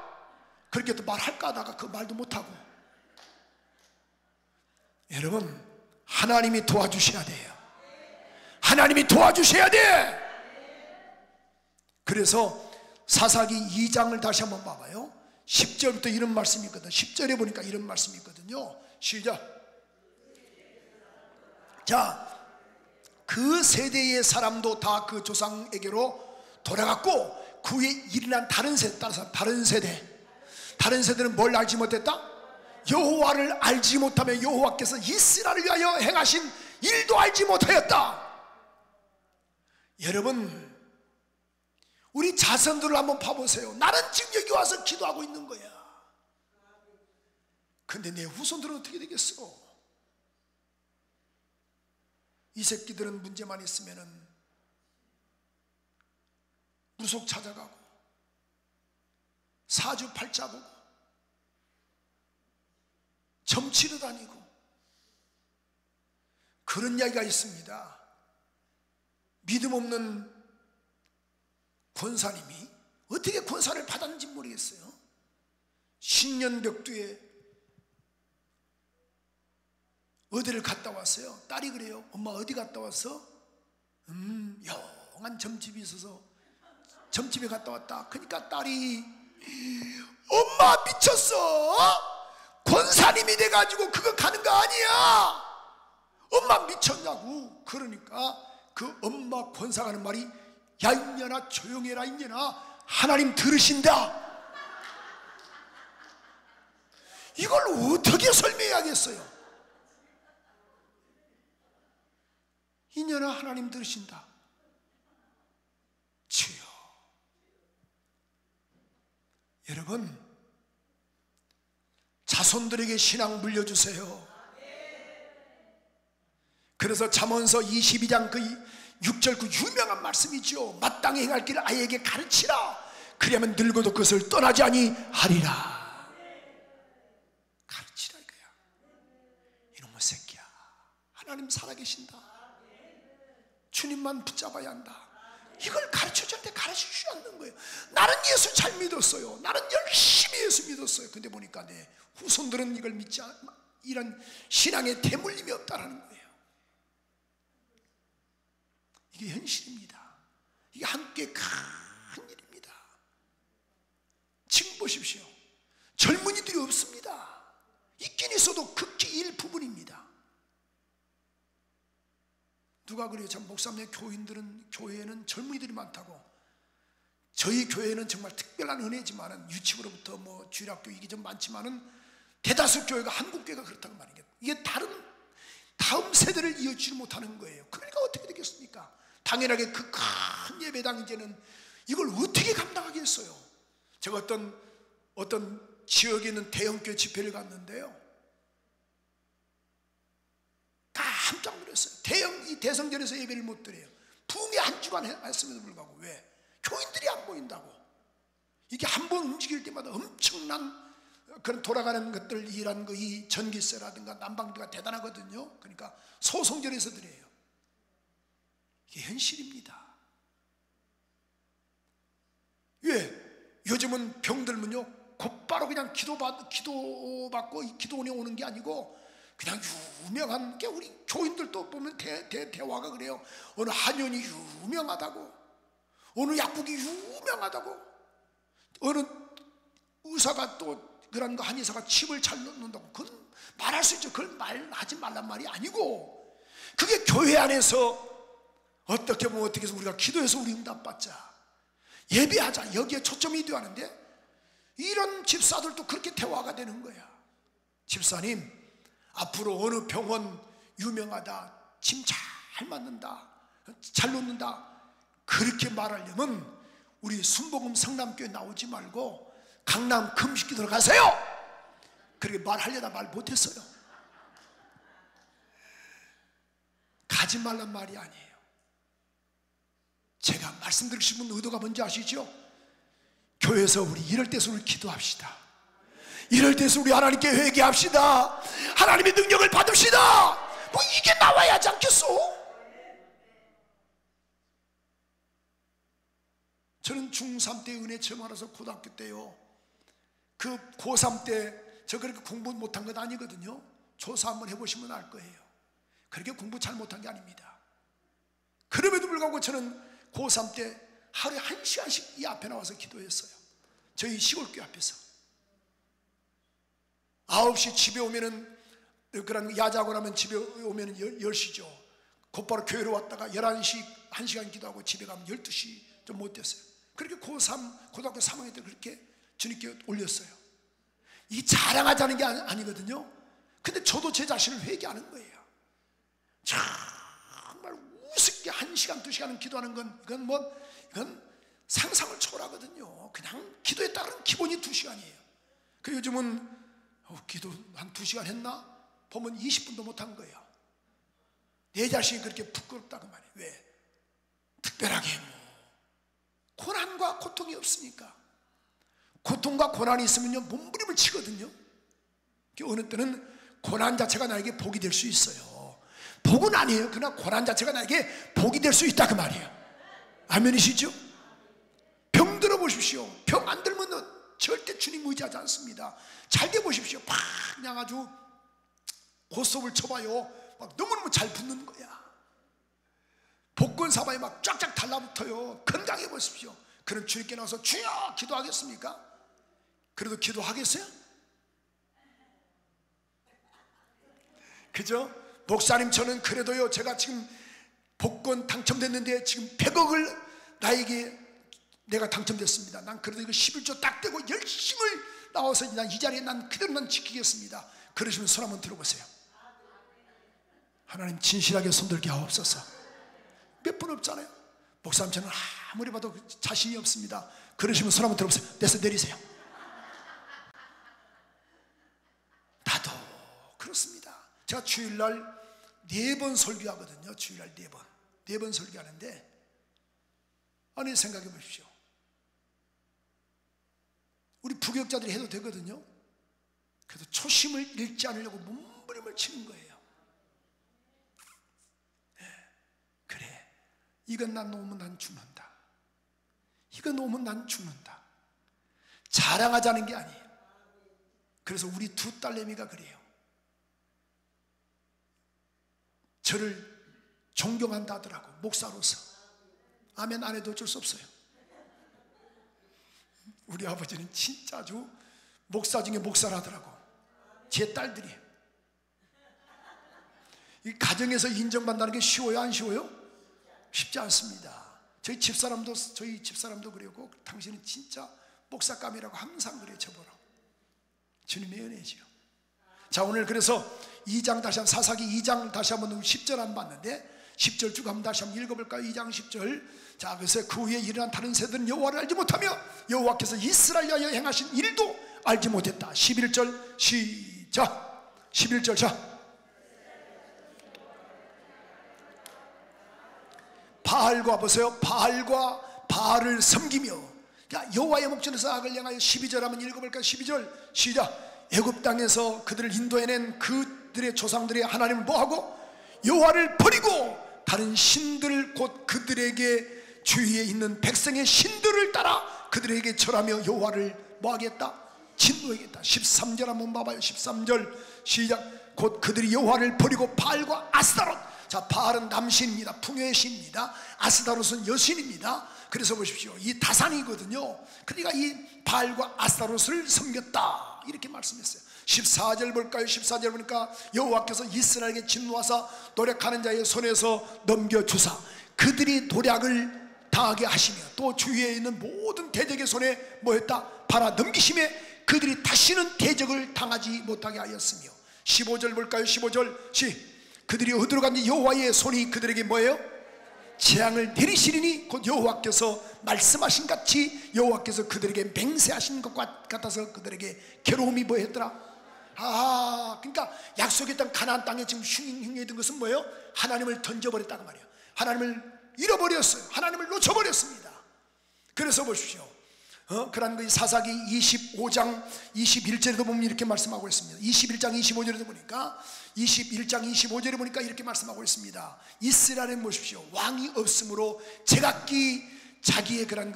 그렇게 또 말할까 하다가 그 말도 못하고. 여러분 하나님이 도와주셔야 돼요. 하나님이 도와주셔야 돼. 그래서 사사기 2장을 다시 한번 봐봐요. 10절부터 이런 말씀이 있거든. 10절에 보니까 이런 말씀이 있거든요. 시작. 자, 그 세대의 사람도 다 그 조상에게로 돌아갔고 그 후에 일어난 다른 세대는 뭘 알지 못했다? 여호와를 알지 못하며 여호와께서 이스라엘을 위하여 행하신 일도 알지 못하였다. 여러분 우리 자손들을 한번 봐보세요. 나는 지금 여기 와서 기도하고 있는 거야. 근데 내 후손들은 어떻게 되겠어? 이 새끼들은 문제만 있으면은 무속 찾아가고 사주팔자 보고 점치러 다니고 그런 이야기가 있습니다. 믿음 없는 권사님이 어떻게 권사를 받았는지 모르겠어요. 신년벽두에 어디를 갔다 왔어요. 딸이 그래요. 엄마 어디 갔다 왔어? 영한 점집이 있어서 점집에 갔다 왔다. 그러니까 딸이 엄마 미쳤어? 권사님이 돼가지고 그거 가는 거 아니야. 엄마 미쳤냐고. 그러니까 그 엄마 권사가 하는 말이 야 임년아 조용해라 임년아 하나님 들으신다. 이걸 어떻게 설명해야겠어요? 임년아 하나님 들으신다. 주여. 여러분 자손들에게 신앙 물려주세요. 그래서 잠언서 22장 그 6절 그 유명한 말씀이죠. 마땅히 행할 길을 아이에게 가르치라. 그리하면 늙어도 그것을 떠나지 아니하리라. 가르치라 이거야. 이놈의 새끼야. 하나님 살아계신다. 주님만 붙잡아야 한다. 이걸 가르쳐줬는데 가르쳐주지 않는 거예요. 나는 예수 잘 믿었어요. 나는 열심히 예수 믿었어요. 근데 보니까 내 후손들은 이걸 믿지 않아. 이런 신앙에 대물림이 없다라는 거예요. 이게 현실입니다. 이게 함께 큰 일입니다. 지금 보십시오. 젊은이들이 없습니다. 있긴 있어도 극히 일부분입니다. 누가 그래요? 참 목사님의 교회에는 젊은이들이 많다고. 저희 교회는 정말 특별한 은혜지만은 유치부로부터 뭐 주일학교 이게 좀 많지만은 대다수 교회가 한국 교회가 그렇다는 말이겠죠. 이게 다음 세대를 이어주지 못하는 거예요. 그러니까 어떻게 되겠습니까? 당연하게 그 큰 예배당 이제는 이걸 어떻게 감당하겠어요? 제가 어떤 지역에 있는 대형교회 집회를 갔는데요. 깜짝 놀랐어요. 이 대성전에서 예배를 못 드려요. 부흥회 한 주간 했음에도 불구하고. 왜? 교인들이 안 보인다고. 이게 한 번 움직일 때마다 엄청난 그런 돌아가는 것들 일한 이 전기세라든가 난방비가 대단하거든요. 그러니까 소성전에서 드려요. 이게 현실입니다. 왜? 요즘은 병들면요 곧바로 그냥 기도받고 기도원에 오는 게 아니고 그냥 유명한 게, 우리 교인들도 보면 대화가 그래요. 어느 한의원이 유명하다고, 어느 약국이 유명하다고, 어느 의사가 또 그런 거 한의사가 칩을 잘 넣는다고. 그건 말할 수 있죠. 그걸 말하지 말란 말이 아니고, 그게 교회 안에서 어떻게 보면 어떻게 해서 우리가 기도해서 우리 응답받자, 예배하자, 여기에 초점이 되어 하는데, 이런 집사들도 그렇게 대화가 되는 거야. 집사님, 앞으로 어느 병원 유명하다, 침 잘 맞는다, 잘 놓는다, 그렇게 말하려면 우리 순복음 성남교회 나오지 말고 강남 금식기 들어가세요. 그렇게 말하려다 말 못했어요. 가지 말란 말이 아니에요. 제가 말씀드리고 싶은 의도가 뭔지 아시죠? 교회에서 우리 이럴 때서 우리 기도합시다. 이럴 때서 우리 하나님께 회개합시다. 하나님의 능력을 받읍시다. 뭐 이게 나와야 하지 않겠소? 저는 중3 때 은혜 체험 알아서 고등학교 때요, 그 고3 때 저 그렇게 공부 못한 건 아니거든요. 조사 한번 해보시면 알 거예요. 그렇게 공부 잘 못한 게 아닙니다. 그럼에도 불구하고 저는 고3 때 하루에 1시간씩 이 앞에 나와서 기도했어요. 저희 시골교회 앞에서. 9시 집에 오면은, 그런 야자하고 나면 집에 오면은 10시죠. 곧바로 교회로 왔다가 11시 1시간 기도하고 집에 가면 12시 좀 못 됐어요. 그렇게 고등학교 3학년 때 그렇게 주님께 올렸어요. 이 자랑하자는 게 아니거든요. 근데 저도 제 자신을 회개하는 거예요. 정말 우습게 1시간 2시간은 기도하는 건, 이건 상상을 초월하거든요. 그냥 기도에 따른 기본이 2시간이에요. 그 요즘은 기도 한 2시간 했나? 보면 20분도 못한 거예요. 내 자신이 그렇게 부끄럽다고 말이에요. 왜? 특별하게 고난과 고통이 없으니까. 고통과 고난이 있으면요 몸부림을 치거든요. 어느 때는 고난 자체가 나에게 복이 될 수 있어요. 복은 아니에요. 그러나 고난 자체가 나에게 복이 될 수 있다 그 말이에요. 아멘이시죠? 병 들어보십시오. 병 안 들면 절대 주님 의지하지 않습니다. 잘 돼 보십시오. 팍 그냥 아주 고스톱을 쳐봐요. 막 너무너무 잘 붙는 거야. 복권 사봐요. 막 쫙쫙 달라붙어요. 건강해 보십시오. 그럼 주님께 나와서 주여 기도하겠습니까? 그래도 기도하겠어요? 그죠? 목사님 저는 그래도요, 제가 지금 복권 당첨됐는데 지금 100억을 나에게 내가 당첨됐습니다. 난 그래도 이거 11조 딱 떼고 열심히 나와서 난 이 자리에 난 그대로 난 지키겠습니다. 그러시면 손 한번 들어보세요. 하나님 진실하게 손들게 하옵소서. 몇 분 없잖아요. 목사님 저는 아무리 봐도 자신이 없습니다. 그러시면 손 한번 들어보세요. 내서 내리세요. 나도 그렇습니다. 제가 주일날 4번 설교하거든요. 주일날 4번 설교하는데, 아니 생각해 보십시오. 우리 부교육자들이 해도 되거든요. 그래도 초심을 잃지 않으려고 몸부림을 치는 거예요. 네. 그래, 이건 난 놓으면 난 죽는다. 이거 놓으면 난 죽는다. 자랑하자는 게 아니에요. 그래서 우리 2 딸내미가 그래요. 저를 존경한다 하더라고, 목사로서. 아멘 안 해도 어쩔 수 없어요. 우리 아버지는 진짜 아주 목사 중에 목사라더라고. 제 딸들이. 이 가정에서 인정받는다는 게 쉬워요, 안 쉬워요? 쉽지 않습니다. 저희 집사람도 그래요. 당신은 진짜 목사감이라고 항상 그래요, 저보러. 주님의 은혜지요. 자, 오늘 그래서 2장 다시 한번, 사사기 2장 다시 한번 10절 안 봤는데 10절 쭉 한번 다시 한번 읽어볼까요? 2장 10절. 자, 그래서 그 후에 일어난 다른 세대는 여호와를 알지 못하며 여호와께서 이스라엘에 행하신 일도 알지 못했다. 11절 시작. 11절 자. 바알과 보세요. 바알과 바알을 섬기며, 여호와의 목전에서 악을 향하여 12절 한번 읽어볼까요? 12절 시작. 애굽 땅에서 그들을 인도해낸 그들의 조상들의 하나님을 뭐하고? 여호와를 버리고 다른 신들 곧 그들에게 주위에 있는 백성의 신들을 따라 그들에게 절하며 여호와를 뭐하겠다? 진노하겠다. 13절 한번 봐봐요. 13절 시작. 곧 그들이 여호와를 버리고 바알과 아스타롯. 자, 바알은 남신입니다. 풍요의 신입니다. 아스타롯은 여신입니다. 그래서 보십시오, 이 다산이거든요. 그러니까 이 바알과 아스타롯을 섬겼다 이렇게 말씀했어요. 14절 볼까요? 14절 보니까 여호와께서 이스라엘에게 진노하사 노력하는 자의 손에서 넘겨주사 그들이 도략을 당하게 하시며 또 주위에 있는 모든 대적의 손에 뭐했다? 팔아 넘기심에 그들이 다시는 대적을 당하지 못하게 하였으며 15절 볼까요? 15절 그들이 어디로 간지 여호와의 손이 그들에게 뭐예요? 재앙을 내리시리니 곧 여호와께서 말씀하신 같이 여호와께서 그들에게 맹세하신 것 같아서 그들에게 괴로움이 뭐했더라? 그러니까 약속했던 가나안 땅에 지금 흉흉했던 것은 뭐예요? 하나님을 던져버렸다고 말이에요. 하나님을 잃어버렸어요. 하나님을 놓쳐버렸습니다. 그래서 보십시오, 그런 그 사사기 25장 21절에도 보면 이렇게 말씀하고 있습니다. 21장 25절에도 보니까 21장 25절에 보니까 이렇게 말씀하고 있습니다. 이스라엘에 보십시오, 왕이 없으므로 제각기 자기의 그런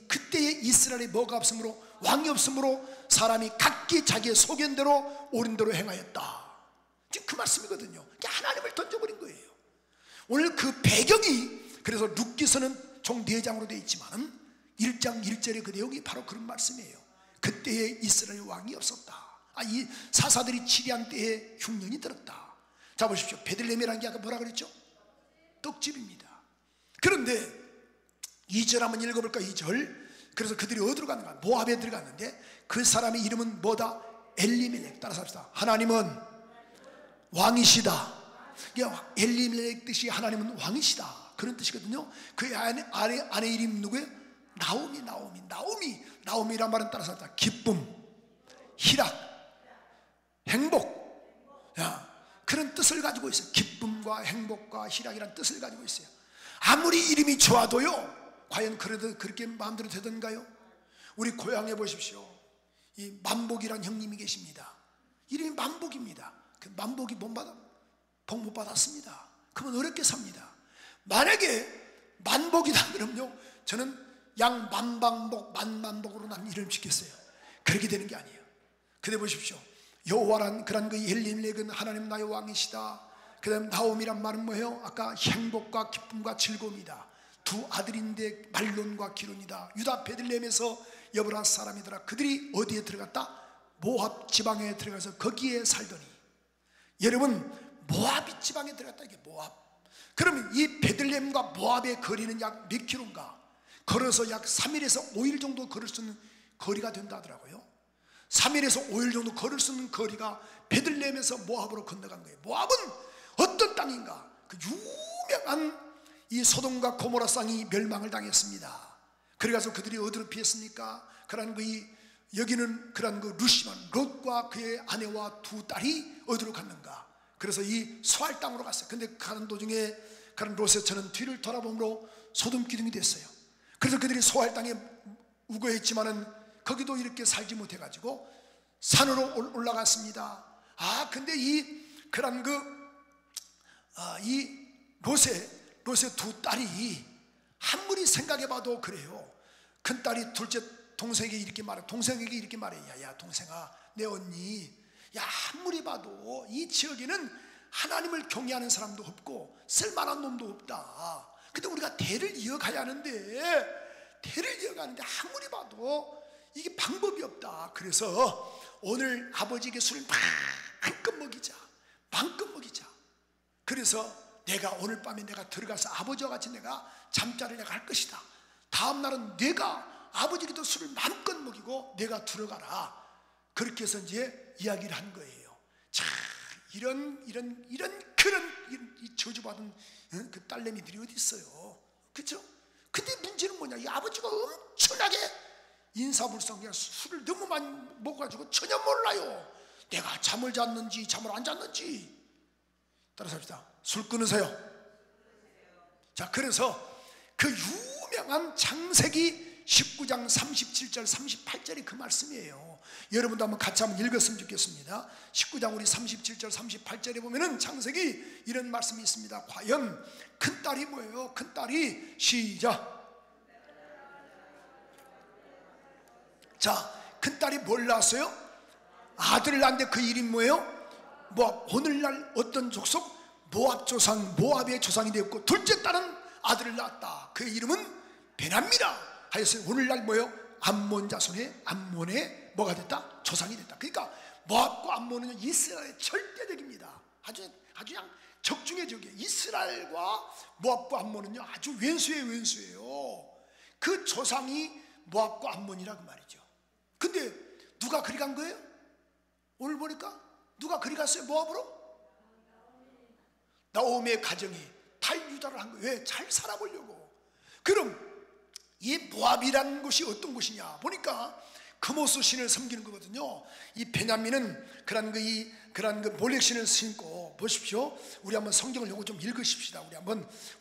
그때의 이스라엘에 뭐가 없으므로, 왕이 없으므로 사람이 각기 자기의 소견대로 옳은 대로 행하였다. 지금 그 말씀이거든요. 하나님을 던져버린 거예요. 오늘 그 배경이, 그래서 룻기서는 총 4장으로 되어 있지만 1장 1절의 그 내용이 바로 그런 말씀이에요. 그때에 이스라엘 왕이 없었다. 이 사사들이 치리한 때에 흉년이 들었다. 자 보십시오, 베들레헴이라는 게 아까 뭐라 그랬죠? 떡집입니다. 그런데 2절 한번 읽어볼까요? 2절. 그래서 그들이 어디로 갔는가? 모압에 들어갔는데 그 사람의 이름은 뭐다? 엘리멜렉. 따라서 합시다. 하나님은 왕이시다. 엘리멜렉 뜻이 하나님은 왕이시다 그런 뜻이거든요. 그 아내 이름이 누구예요? 나오미란 말은 따라서 합시다. 기쁨, 희락, 행복, 그런 뜻을 가지고 있어요. 기쁨과 행복과 희락이라는 뜻을 가지고 있어요. 아무리 이름이 좋아도요, 과연 그래도 그렇게 마음대로 되던가요? 우리 고향에 보십시오, 이 만복이란 형님이 계십니다. 이름이 만복입니다. 그 만복이 복 못 받았습니다. 그러면 어렵게 삽니다. 만약에 만복이다 그러면요, 저는 양만방복 만만복으로 난 이름을 짓겠어요. 그렇게 되는 게 아니에요. 근데 보십시오, 여호와란 그런 그 엘리멜렉은 하나님 나의 왕이시다. 그 다음 나오미란 말은 뭐예요? 아까 행복과 기쁨과 즐거움이다. 두 아들인데 말론과 기론이다. 유다 베들레헴에서 여브라 사람이더라. 그들이 어디에 들어갔다? 모압 지방에 들어가서 거기에 살더니. 여러분, 모압 지방에 들어갔다. 이게 모압. 그러면 이 베들레헴과 모압의 거리는 약 몇 킬로인가? 걸어서 약 3일에서 5일 정도 걸을 수 있는 거리가 된다 하더라고요. 3일에서 5일 정도 걸을 수 있는 거리가 베들레헴에서 모압으로 건너간 거예요. 모압은 어떤 땅인가? 그 유명한 이 소돔과 고모라 땅이 멸망을 당했습니다. 그래가지고 그들이 어디로 피했습니까? 그런 여기는 그런 루시만 롯과 그의 아내와 두 딸이 어디로 갔는가? 그래서 이 소알 땅으로 갔어요. 근데 가는 도중에 그런 롯의 처는 뒤를 돌아보므로 소돔 기둥이 됐어요. 그래서 그들이 소알 땅에 우거했지만은 거기도 이렇게 살지 못해가지고 산으로 올라갔습니다. 근데 이 롯의 두 딸이 아무리 생각해봐도 그래요. 큰 딸이 둘째 동생에게 이렇게 말해. 야 동생아, 내 언니, 아무리 봐도 이 지역에는 하나님을 경외하는 사람도 없고 쓸만한 놈도 없다. 근데 우리가 대를 이어가야 하는데 아무리 봐도 이게 방법이 없다. 그래서 오늘 아버지에게 술을 마음껏 먹이자. 그래서 내가 오늘 밤에 내가 들어가서 아버지와 같이 내가 잠자리를 내가 할 것이다. 다음 날은 내가 아버지에게도 술을 마음껏 먹이고 내가 들어가라. 그렇게 해서 이제 이야기를 한 거예요. 자, 이런 이 저주받은 그 딸내미들이 어디 있어요? 그렇죠? 근데 문제는 뭐냐? 이 아버지가 엄청나게 인사불성, 그냥 술을 너무 많이 먹어가지고 전혀 몰라요. 내가 잠을 잤는지 잠을 안 잤는지. 따라서 합시다. 술 끊으세요. 자, 그래서 그 유명한 창세기 19장 37절 38절이 그 말씀이에요. 여러분도 한번 같이 한번 읽었으면 좋겠습니다. 19장 우리 37절 38절에 보면은 창세기 이런 말씀이 있습니다. 과연 큰 큰딸이 뭐예요? 큰딸이 시작. 자, 큰딸이 뭘 낳았어요? 아들을 낳는데 그 이름이 뭐예요? 모압. 오늘날 어떤 족속? 모압 조상, 모압의 조상이 되었고, 둘째 딸은 아들을 낳았다. 그 이름은 베나입니다. 하여서 오늘날 뭐예요? 암몬 자손의, 암몬의 뭐가 됐다? 조상이 됐다. 그러니까 모압과 암몬은 이스라엘의 절대적입니다. 아주 그냥 적중의 적이에요. 이스라엘과 모압과 암몬은요 아주 왼수예요. 그 조상이 모압과 암몬이라고 말이죠. 근데 누가 그리 간 거예요? 오늘 보니까 누가 그리 갔어요? 모압으로? 나오미의 가정이 탈유다를 한 거예요. 왜? 잘 살아보려고. 그럼 이 모압이라는 곳이 어떤 곳이냐 보니까 크모스 신을 섬기는 거거든요. 이 베냐민은 그런 그 몰렉 신을 신고, 보십시오. 우리 한번 성경을 요거 좀 읽으십시다.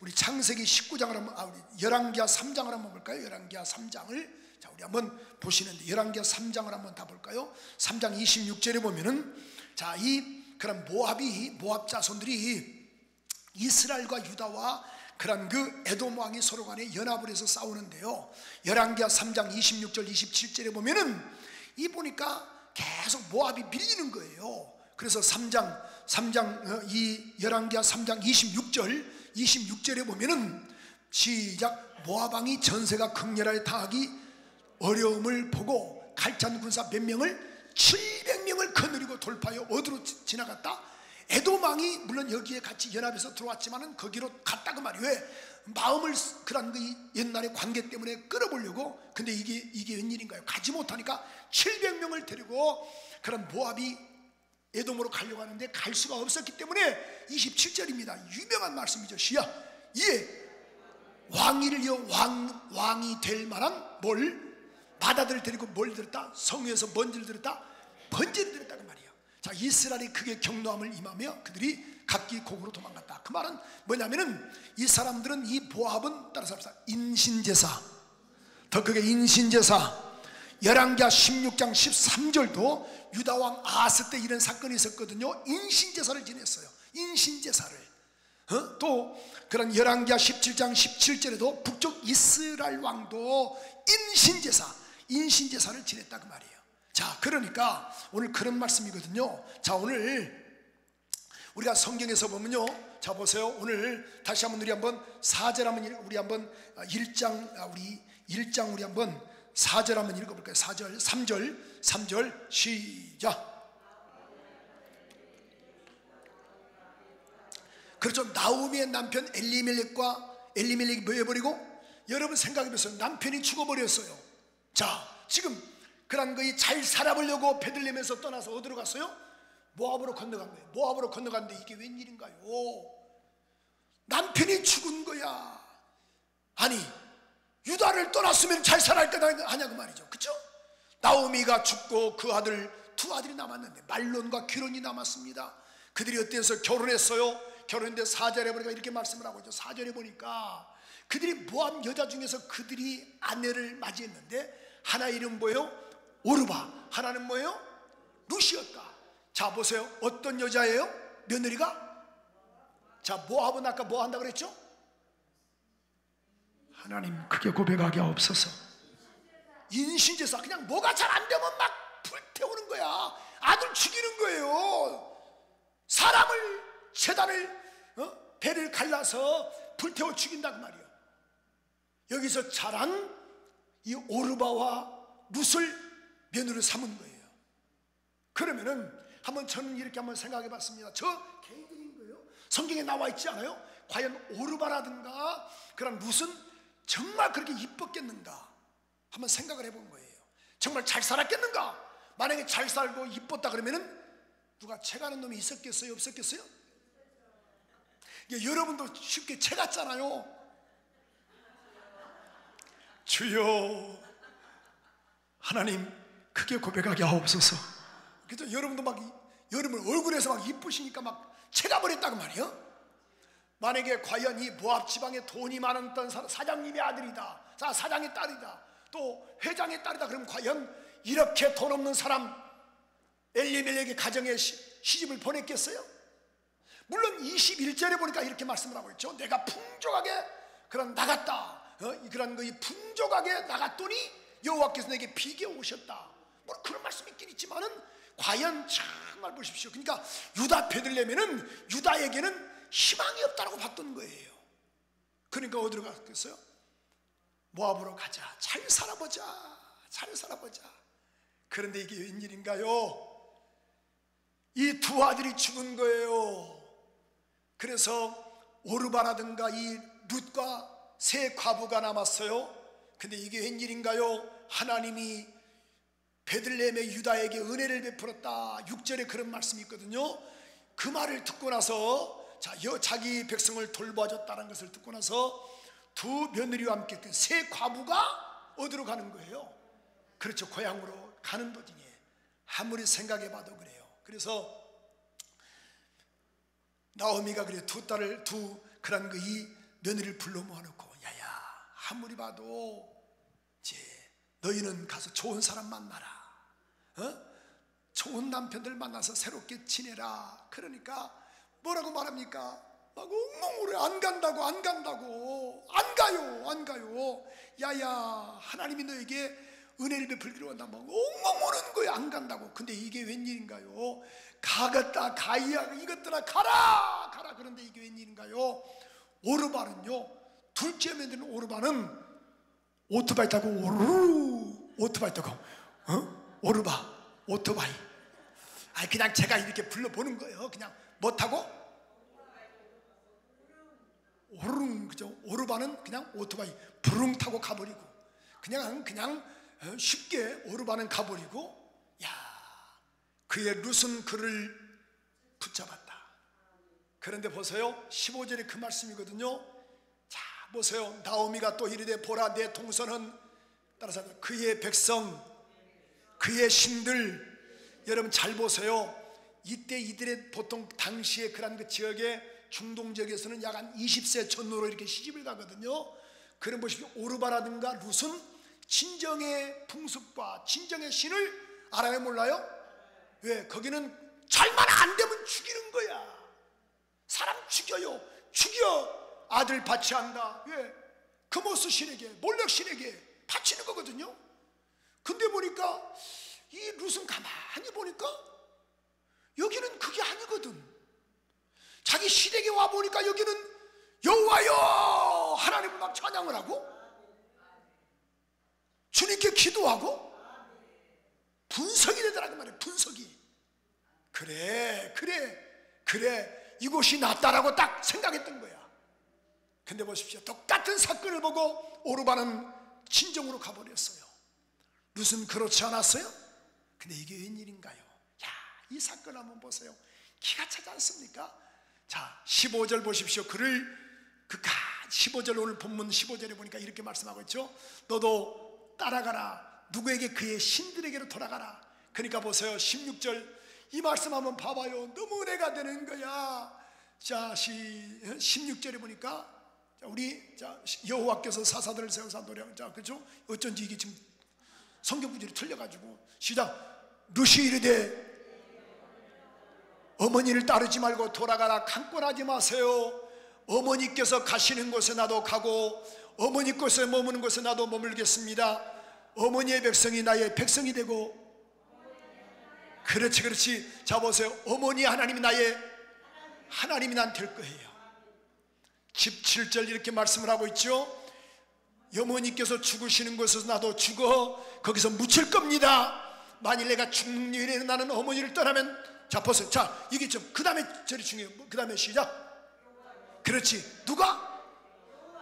우리 창세기 19장을 한번, 우리 열왕기하 3장을 한번 볼까요? 열왕기하 3장을. 자, 우리 한번 보시는데 열왕기하 3장을 한번 다 볼까요? 3장 26절에 보면은, 자, 그런 모압 자손들이 이스라엘과 유다와 그런 그 에돔 왕이 서로 간에 연합을 해서 싸우는데요. 열왕기하 3장 26절 27절에 보면은 이 보니까 계속 모압이 밀리는 거예요. 그래서 이 열왕기하 3장 26절에 보면은 시작. 모압 왕이 전세가 극렬하게 당하기 어려움을 보고 갈찬 군사 몇 명을 700명을 거느리고 돌파하여 어디로 지나갔다? 에돔 왕이 물론 여기에 같이 연합해서 들어왔지만은 거기로 갔다고 말이에요. 왜? 마음을 그런 그 옛날의 관계 때문에 끌어보려고. 근데 이게 웬일인가요? 가지 못하니까 700명을 데리고 그런 모압이 에돔으로 가려고 하는데 갈 수가 없었기 때문에 27절입니다. 유명한 말씀이죠. 시야. 이에 왕위를 이어 왕이 될 만한 마다들을 데리고 뭘 들었다? 성유에서 뭔지를 들었다? 번제를 들었다고 말이에요. 자, 이스라엘이 크게 경노함을 임하며 그들이 각기 곡으로 도망갔다. 그 말은 뭐냐면은 이 사람들은, 이 모압은 따라서 인신제사, 더 크게 인신제사. 열왕기하 16장 13절도 유다왕 아스 때 이런 사건이 있었거든요. 인신제사를 지냈어요. 인신제사를. 또 그런 열왕기하 17장 17절에도 북쪽 이스라엘 왕도 인신제사를 지냈다 그 말이에요. 자, 그러니까 오늘 그런 말씀이거든요. 자, 오늘 우리가 성경에서 보면요, 자 보세요. 오늘 다시 한번 우리 한번 4절 한번 우리 한번 1장 우리 한번 4절 한번 읽어볼까요? 4절 3절 시작. 그렇죠. 나오미의 남편 엘리멜렉이 뭐 해버리고? 여러분 생각해보세요. 남편이 죽어버렸어요. 자, 지금 그런 거이 잘 살아보려고 베들레헴에서 떠나서 어디로 갔어요? 모압으로 건너간 거예요. 모압으로 건너갔는데 이게 웬일인가요? 남편이 죽은 거야. 아니, 유다를 떠났으면 잘 살아갈 거다 하냐고 말이죠. 그렇죠? 나오미가 죽고 그 두 아들이 남았는데 말론과 기론이 남았습니다. 그들이 어때서 결혼했어요? 결혼했는데 4절에 보니까 이렇게 말씀을 하고 있죠. 4절에 보니까 그들이 모압 여자 중에서 그들이 아내를 맞이했는데 하나 이름 뭐예요? 오르바. 하나는 뭐예요? 루시였다. 자 보세요. 어떤 여자예요? 며느리가? 자, 모압은 아까 뭐 한다 그랬죠? 하나님 크게 고백하게 하옵소서. 인신제사. 그냥 뭐가 잘 안 되면 막 불태우는 거야. 아들 죽이는 거예요. 사람을 재단을 배를 갈라서 불태워 죽인다고 말이에요. 여기서 자란 이 오르바와 룻을 며느리로 삼은 거예요. 그러면은 한번 저는 이렇게 한번 생각해 봤습니다. 저 개인적인 거예요. 성경에 나와 있지 않아요? 과연 오르바라든가 그런 룻은 정말 그렇게 이뻤겠는가? 한번 생각을 해본 거예요. 정말 잘 살았겠는가? 만약에 잘 살고 이뻤다 그러면은 누가 채가는 놈이 있었겠어요? 없었겠어요? 여러분도 쉽게 채 같잖아요. 주여 하나님 크게 고백하게 하옵소서. 그래서 여러분도 막 여러분 얼굴에서 막 이쁘시니까 막 채가 버렸다고 말이에요. 만약에 과연 이 모압 지방에 돈이 많았던 사장님의 아들이다, 사장의 딸이다, 또 회장의 딸이다, 그러면 과연 이렇게 돈 없는 사람 엘리멜렉의 가정에 시집을 보냈겠어요? 물론 21절에 보니까 이렇게 말씀을 하고 있죠. 내가 풍족하게 그런 나갔다. 그런 이 풍족하게 나갔더니 여호와께서 내게 비게 오셨다. 뭐 그런 말씀이 있긴 있지만은 과연 정말 보십시오. 그러니까 유다 베들레헴에는 유다에게는 희망이 없다라고 봤던 거예요. 그러니까 어디로 갔겠어요? 모압으로 가자. 잘 살아보자. 잘 살아보자. 그런데 이게 웬일인가요? 이 두 아들이 죽은 거예요. 그래서 오르바라든가 이 룻과 세 과부가 남았어요. 근데 이게 웬일인가요? 하나님이 베들레헴의 유다에게 은혜를 베풀었다. 6절에 그런 말씀이 있거든요. 그 말을 듣고 나서 자기 백성을 돌봐줬다는 것을 듣고 나서 두 며느리와 함께 그 세 과부가 어디로 가는 거예요? 그렇죠. 고향으로 가는 도중에. 아무리 생각해봐도 그래요. 그래서 나오미가 그래 두 딸을 그런 이 며느리를 불러 모아놓고 야야 아무리 봐도 이제 너희는 가서 좋은 사람 만나라. 좋은 남편들 만나서 새롭게 지내라. 그러니까 뭐라고 말합니까? 막 엉엉 안 간다고 안 가요. 야야 하나님이 너에게 은혜를 베풀기로 한다. 막 엉엉 오는 거예요. 안 간다고. 근데 이게 웬일인가요? 가겠다 가이야 이것들아 가라. 그런데 이게 웬일인가요? 오르바는요, 둘째 며느리는 오르바는 오토바이 타고 오토바이 타고 오르바 오토바이. 그냥 제가 이렇게 불러보는 거예요. 그냥 뭐 타고? 오르릉. 그죠? 오르바는 그냥 오토바이 부릉 타고 가버리고 그냥 쉽게 오르바는 가버리고, 야 그의 룻은 그를 붙잡았다. 그런데 보세요 15절에 그 말씀이거든요. 자 보세요. 나오미가 또 이르되 보라 내 동서는 따라서 그의 백성 그의 신들. 여러분 잘 보세요. 이때 이들의 보통 당시에 그런 그 지역에 중동 지역에서는 약 한 20세 전후로 이렇게 시집을 가거든요. 그럼 보십시오. 오르바라든가 룻은 진정의 풍습과 진정의 신을 알아요 몰라요? 왜? 거기는 잘만 안 되면 죽이는 거야. 사람 죽여 아들 바치한다. 왜? 그모스 신에게 몰렉 신에게 바치는 거거든요. 근데 보니까 이 룻은 가만히 보니까 여기는 그게 아니거든. 자기 시댁에 와보니까 여기는 여호와여 하나님을 막 찬양을 하고 주님께 기도하고 분석이 되더라 그 말이에요. 분석이. 그래 이곳이 낫다라고 딱 생각했던 거야. 근데 보십시오. 똑같은 사건을 보고 오르바는 친정으로 가버렸어요. 룻은 그렇지 않았어요? 근데 이게 웬일인가요? 이 사건 한번 보세요. 기가 차지 않습니까? 자 15절 보십시오. 15절 오늘 본문 15절에 보니까 이렇게 말씀하고 있죠. 너도 따라가라. 누구에게? 그의 신들에게로 돌아가라. 그러니까 보세요 16절 이 말씀 한번 봐봐요. 너무 은혜가 되는 거야. 자 16절에 보니까 우리 여호와께서 사사들을 세우사 노래하고, 자 그죠? 어쩐지 이게 지금 성경 구절이 틀려가지고 시작. 룻이 이르되 어머니를 따르지 말고 돌아가라. 강권하지 마세요. 어머니께서 가시는 곳에 나도 가고 어머니 곳에 머무는 곳에 나도 머물겠습니다. 어머니의 백성이 나의 백성이 되고. 그렇지. 자 보세요. 어머니 하나님이 나의 하나님이 난 될 거예요. 17절 이렇게 말씀을 하고 있죠. 어머니께서 죽으시는 곳에서 나도 죽어 거기서 묻힐 겁니다. 만일 내가 죽는 일에 나는 어머니를 떠나면. 자 보세요. 자 이게 좀 그 다음에 절이 중요해요. 그 다음에 시작. 그렇지. 누가?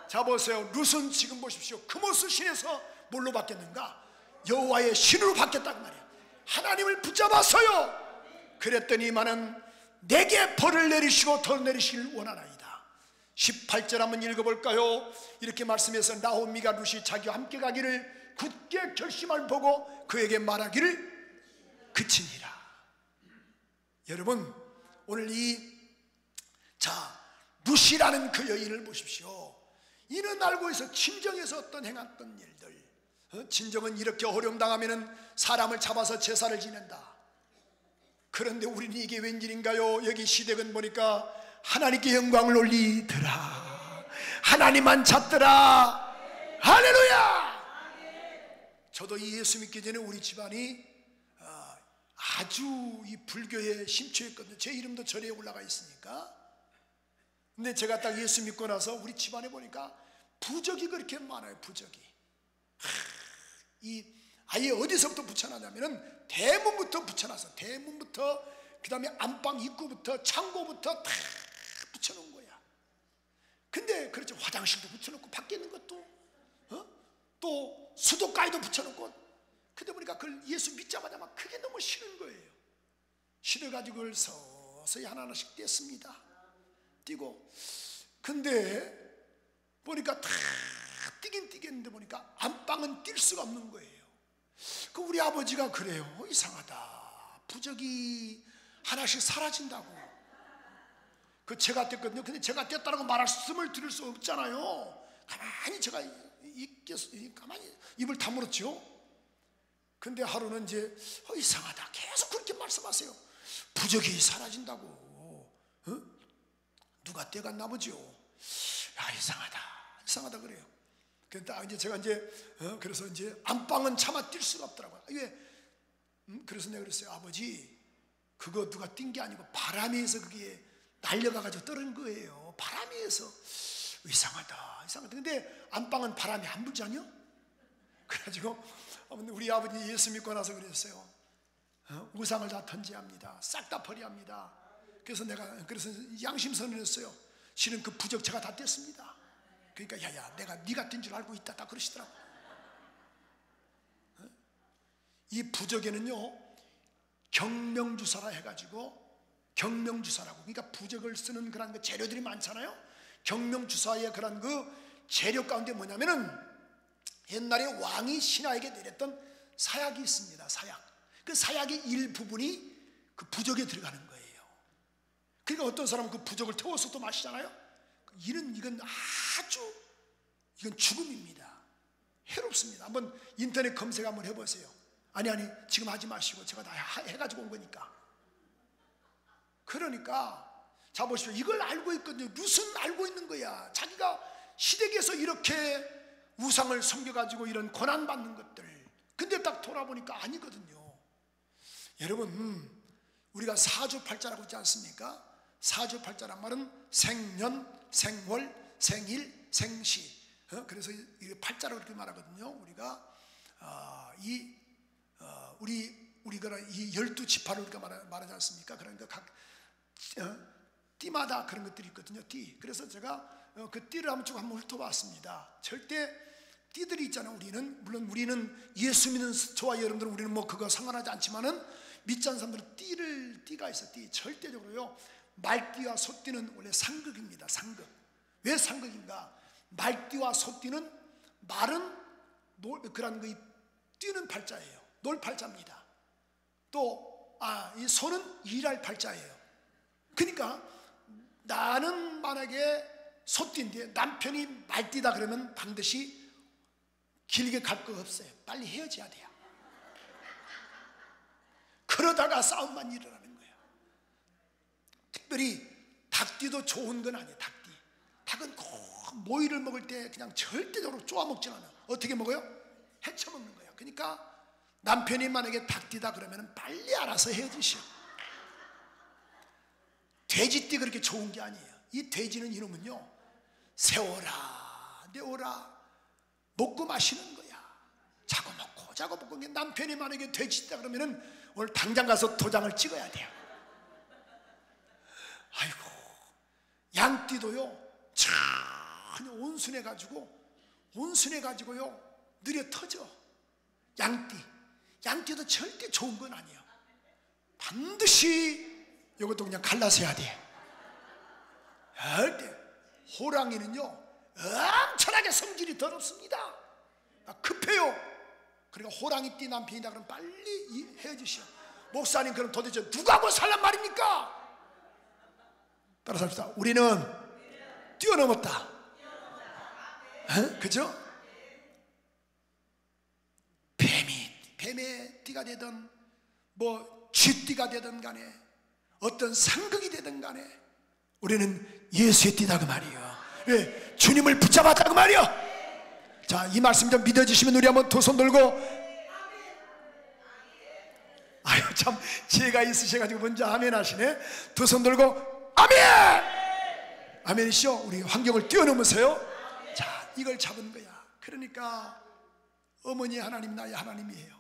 자 보세요. 룻은 지금 보십시오. 그모스 신에서 뭘로 바뀌었는가? 여호와의 신으로 바뀌었단 말이에요. 하나님을 붙잡았어요. 그랬더니만은 내게 벌을 내리시고 더 내리시길 원하나이다. 18절 한번 읽어볼까요? 이렇게 말씀해서 나오미가 룻이 자기와 함께 가기를 굳게 결심을 보고 그에게 말하기를 그치니라. 여러분 오늘 룻이라는 그 여인을 보십시오. 이는 알고 있어. 친정에서 어떤 행했던 일들. 친정은 이렇게 어려움 당하면은 사람을 잡아서 제사를 지낸다. 그런데 우리는 이게 웬일인가요? 여기 시댁은 보니까 하나님께 영광을 올리더라. 하나님만 찾더라. 할렐루야. 저도 이 예수 믿기 전에 우리 집안이 아주 이 불교에 심취했거든요. 제 이름도 절에 올라가 있으니까. 근데 제가 딱 예수 믿고 나서 우리 집안에 보니까 부적이 그렇게 많아요. 부적이. 이 아예 어디서부터 붙여놨냐면은 대문부터 붙여놨어. 대문부터, 그 다음에 안방 입구부터, 창고부터 다 붙여놓은 거야. 근데 그렇죠. 화장실도 붙여놓고 밖에 있는 것도, 또 수도가에도 붙여놓고. 근데 보니까 그걸 예수 믿자마자 막 그게 너무 싫은 거예요. 싫어가지고 그걸 서서히 하나하나씩 뗐습니다. 띄고. 근데 보니까 다 띄긴 띄겠는데 보니까 안방은 뛸 수가 없는 거예요. 그 우리 아버지가 그래요. 이상하다. 부적이 하나씩 사라진다고. 그 제가 뗐거든요. 근데 제가 뗐다라고 말씀을 드릴 수 없잖아요. 가만히 제가 가만히 입을 다물었죠. 근데 하루는 이제 이상하다. 계속 그렇게 말씀하세요. 부적이 사라진다고. 누가 떼갔나 보죠. 야, 이상하다 그래요. 그러니까 이제 제가 그래서 이제 안방은 차마 뛸 수가 없더라고요. 왜? 그래서 내가 그랬어요. 아버지, 그거 누가 뛴 게 아니고 바람에서 그게 날려가가지고 떨어진 거예요. 바람에서. 이상하다. 근데 안방은 바람이 안 불잖아요. 그래가지고 우리 아버지 예수 믿고 나서 그랬어요. 우상을 다 던지합니다. 싹 다 버려합니다. 그래서 그래서 양심선언했어요. 실은 그 부적 제가 다 뗐습니다. 그러니까 야야, 내가 네가 뗀 줄 알고 있다, 다 그러시더라고. 이 부적에는요 경명주사라 해가지고, 경명주사라고, 그러니까 부적을 쓰는 그런 그 재료들이 많잖아요. 경명주사의 그런 그 재료 가운데 뭐냐면은 옛날에 왕이 신하에게 내렸던 사약이 있습니다. 사약. 그 사약의 일부분이 그 부적에 들어가는 거예요. 그러니까 어떤 사람은 그 부적을 태워서 또 마시잖아요. 이건 아주, 이건 죽음입니다. 해롭습니다. 한번 인터넷 검색 한번 해보세요. 아니 지금 하지 마시고 제가 다 해가지고 온 거니까. 그러니까 자 보십시오. 이걸 알고 있거든요. 무슨 알고 있는 거야. 자기가 시댁에서 이렇게 우상을 섬겨가지고 이런 고난받는 것들. 근데 딱 돌아보니까 아니거든요. 여러분, 우리가 사주팔자라고 있지 않습니까? 사주팔자란 말은 생년, 생월, 생일, 생시. 그래서 이 팔자로 이렇게 말하거든요. 우리가 우리가 이 12지파를 우리가 말하지 않습니까? 그러니까 각 띠마다 그런 것들이 있거든요. 띠. 그래서 제가 그 띠를 한번 훑어봤습니다. 절대 띠들이 있잖아요. 우리는 예수 믿는 저와 여러분들은 우리는 뭐 그거 상관하지 않지만은 믿지 않는 사람들은 띠가 있어. 띠. 절대적으로요. 말띠와 소띠는 원래 상극입니다. 상극. 왜 상극인가? 말띠와 소띠는 말은 그런 거 뛰는 팔자예요. 놀 팔자입니다. 또 이 소는 일할 팔자예요. 그러니까 나는 만약에 소띠인데 남편이 말띠다 그러면 반드시 길게 갈 거 없어요. 빨리 헤어져야 돼요. 그러다가 싸움만 일어나는 거예요. 특별히 닭띠도 좋은 건 아니에요. 닭띠. 닭은 꼭 모이를 먹을 때 그냥 절대적으로 쪼아 먹진 않아요. 어떻게 먹어요? 헤쳐 먹는 거예요. 그러니까 남편이 만약에 닭띠다 그러면 빨리 알아서 헤어지시오. 돼지띠 그렇게 좋은 게 아니에요. 이 돼지는 이놈은요, 세워라 내워라 먹고 마시는 거야. 자고 먹고 남편이 만약에 돼지띠다 그러면은 오늘 당장 가서 도장을 찍어야 돼요. 아이고, 양띠도요 전혀 온순해가지고요 느려 터져. 양띠도 절대 좋은 건 아니에요. 반드시 이것도 그냥 갈라서 해야 돼. 절대. 호랑이는요 엄청나게 성질이 더럽습니다. 급해요. 그러니까 호랑이띠 남편이다 그러면 빨리 헤어지시오. 목사님, 그럼 도대체 누가 뭐 살란 말입니까? 따라서 합시다. 우리는 뛰어넘었다. 그죠? 뱀의 띠가 되든 뭐 쥐띠가 되든 간에 어떤 상극이 되든 간에 우리는 예수의 띠다 그 말이에요. 왜? 주님을 붙잡았다 그 말이에요. 자, 이 말씀 좀 믿어주시면 우리 한번 두 손 들고, 아유 참 지혜가 있으셔가지고 먼저 아멘 하시네. 두 손 들고 아멘! 아멘이시죠? 우리 환경을 뛰어넘으세요. 자, 이걸 잡은 거야. 그러니까 어머니 하나님 나의 하나님이에요.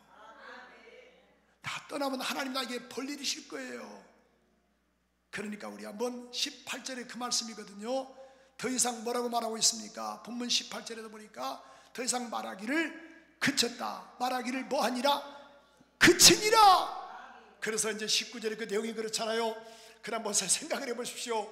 다 떠나면 하나님 나에게 벌 일이실 거예요. 그러니까 우리 한번 18절에 그 말씀이거든요. 더 이상 뭐라고 말하고 있습니까? 본문 18절에도 보니까 더 이상 말하기를 그쳤다. 말하기를 뭐하니라? 그치니라. 그래서 이제 19절에 그 내용이 그렇잖아요. 그럼 한번 생각을 해보십시오.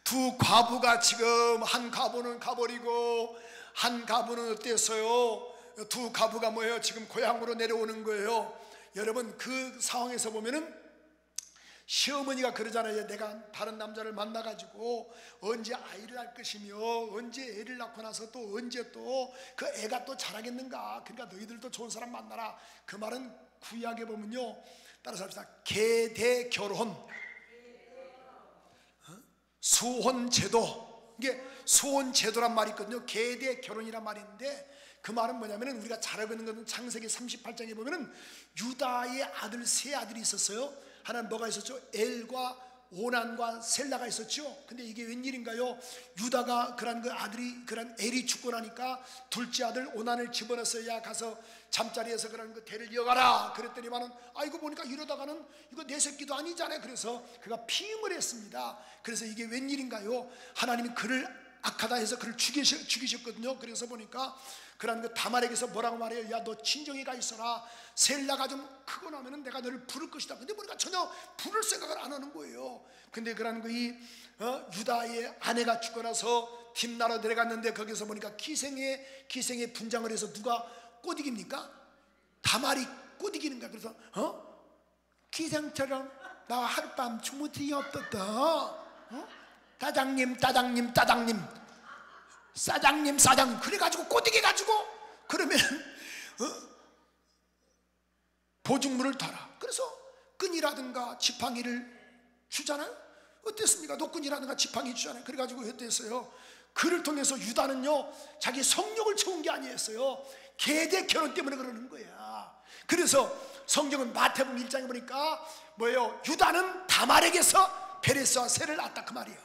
두 과부가 지금, 한 과부는 가버리고 한 과부는 어땠어요? 두 과부가 뭐예요? 지금 고향으로 내려오는 거예요. 여러분 그 상황에서 보면은 시어머니가 그러잖아요. 내가 다른 남자를 만나가지고 언제 아이를 할 것이며 언제 애를 낳고 나서 또 언제 또 그 애가 또 자라겠는가. 그러니까 너희들도 좋은 사람 만나라. 그 말은 구약에 보면요, 따라서 합시다. 계대 결혼, 수혼 제도, 이게 수혼 제도란 말이 있거든요. 계대 결혼이란 말이 있는데 그 말은 뭐냐면은 우리가 잘 알고 있는 것은 창세기 38장에 보면은 유다의 아들 세 아들이 있었어요. 하나는 뭐가 있었죠? 엘과 오난과 셀라가 있었죠. 근데 이게 웬일인가요? 유다가 그런 그 아들이, 그런 엘이 죽고 나니까 둘째 아들 오난을 집어넣었어야 가서 잠자리에서 그런 그 대를 이어가라 그랬더니만은 아이고 보니까 이러다가는 이거 내 새끼도 아니잖아요. 그래서 그가 피임을 했습니다. 그래서 이게 웬일인가요? 하나님이 그를 악하다 해서 그를 죽이셨거든요. 그래서 보니까 그런 그 다말에게서 뭐라고 말해요? 야, 너 친정에가 있어라. 셀라가 좀 크고 나면은 내가 너를 부를 것이다. 근데 보니까 전혀 부를 생각을 안 하는 거예요. 근데 그런 그 유다의 아내가 죽고 나서 딥나라 내려갔는데 거기서 보니까 기생의 분장을 해서 누가 꼬드깁니까? 다말이 꼬드기는가. 그래서 기생처럼 나 하룻밤 주무티이 없었다. 따장님 사장님 그래가지고 꼬드겨가지고 그러면 보증물을 달아. 그래서 끈이라든가 지팡이를 주잖아요. 어땠습니까? 노끈이라든가 지팡이 주잖아요. 그래가지고 어땠어요? 그를 통해서 유다는요 자기 성욕을 채운 게 아니었어요. 계대 결혼 때문에 그러는 거야. 그래서 성경은 마태복음 1장에 보니까 뭐예요? 유다는 다말에게서 베레스와 셀을 낳았다 그 말이에요.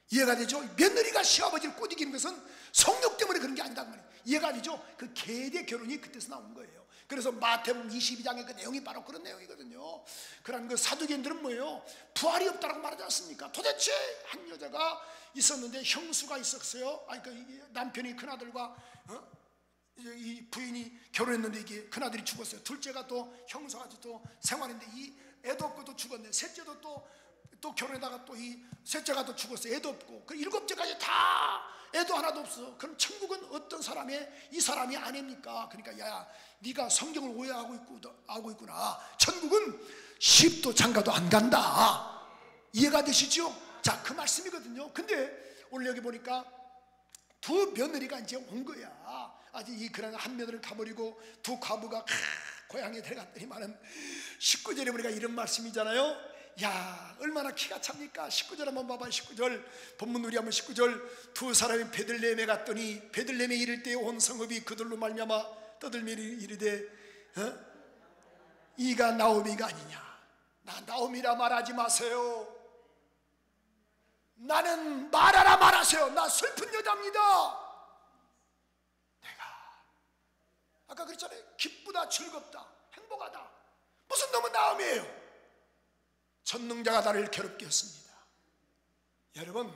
이해가 되죠? 며느리가 시아버지를 꼬드기는 것은 성욕 때문에 그런 게 아니란 말이에요. 이해가 되죠? 그 계대 결혼이 그때서 나온 거예요. 그래서 마태복음 22장의 그 내용이 바로 그런 내용이거든요. 그런 그 사두개인들은 뭐예요? 부활이 없다라고 말하지 않습니까? 도대체 한 여자가 있었는데 형수가 있었어요. 아니 그 남편이 큰아들과 이 부인이 결혼했는데 이게 큰아들이 죽었어요. 둘째가 또 형사가 또 생활인데 이 애도 없고 또 죽었네. 셋째도 또 결혼에다가 또 이 셋째가 또 죽었어요. 애도 없고 그 일곱째까지 다 애도 하나도 없어. 그럼 천국은 어떤 사람의 이 사람이 아닙니까? 그러니까 야 네가 성경을 오해하고 있구나. 천국은 십도 장가도 안 간다. 이해가 되시죠? 자, 그 말씀이거든요. 근데 오늘 여기 보니까 두 며느리가 이제 온 거야. 아직 이 그런 한 며느리를 가버리고 두 과부가 고향에 데려갔더니만은 19절에 보니까 이런 말씀이잖아요. 야, 얼마나 키가 찹니까? 19절 한번 봐봐. 19절 본문 우리 한번 19절 두 사람이 베들레헴에 갔더니 베들레헴에 이를 때 온 성읍이 그들로 말미암아 떠들며 이르되 이가 나오미가 아니냐. 나 나오미라 말하지 마세요. 나는 말하라 말하세요. 나 슬픈 여자입니다. 내가 아까 그랬잖아요. 기쁘다 즐겁다 행복하다. 무슨 놈은 나오미예요. 전능자가 나를 괴롭게 했습니다. 여러분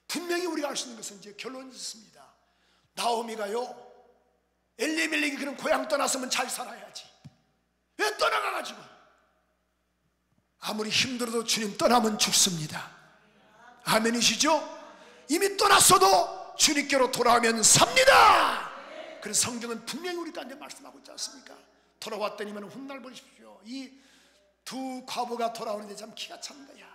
분명히 우리가 알 수 있는 것은 이제 결론이 있습니다. 나오미가요 엘리멜렉이 그런 고향 떠났으면 잘 살아야지. 왜 떠나가가지고 아무리 힘들어도 주님 떠나면 죽습니다. 아멘이시죠? 이미 떠났어도 주님께로 돌아오면 삽니다. 그래서 성경은 분명히 우리한테 말씀하고 있지 않습니까? 돌아왔더니만 훗날 보십시오. 이 두 과부가 돌아오는데 참 기가 찬 거야.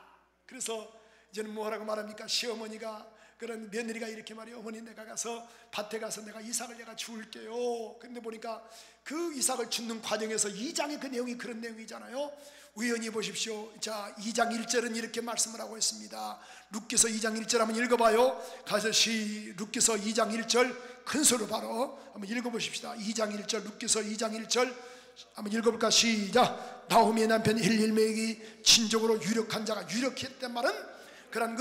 그래서 이제는 뭐라고 말합니까? 시어머니가 그런 며느리가 이렇게 말해요. 어머니 내가 가서 밭에 가서 내가 이삭을 내가 줄게요. 근데 보니까 그 이삭을 줍는 과정에서 2장의 그 내용이 그런 내용이잖아요. 우연히 보십시오. 자, 2장 1절은 이렇게 말씀을 하고 있습니다. 룻기서 2장 1절 한번 읽어봐요. 가서 룻기서 2장 1절 큰 소리로 바로 한번 읽어보십시다. 2장 1절 룻기서 2장 1절 한번 읽어볼까? 시작. 나오미의 남편 엘리멜렉이 친족으로 유력한 자가, 유력했단 말은 그런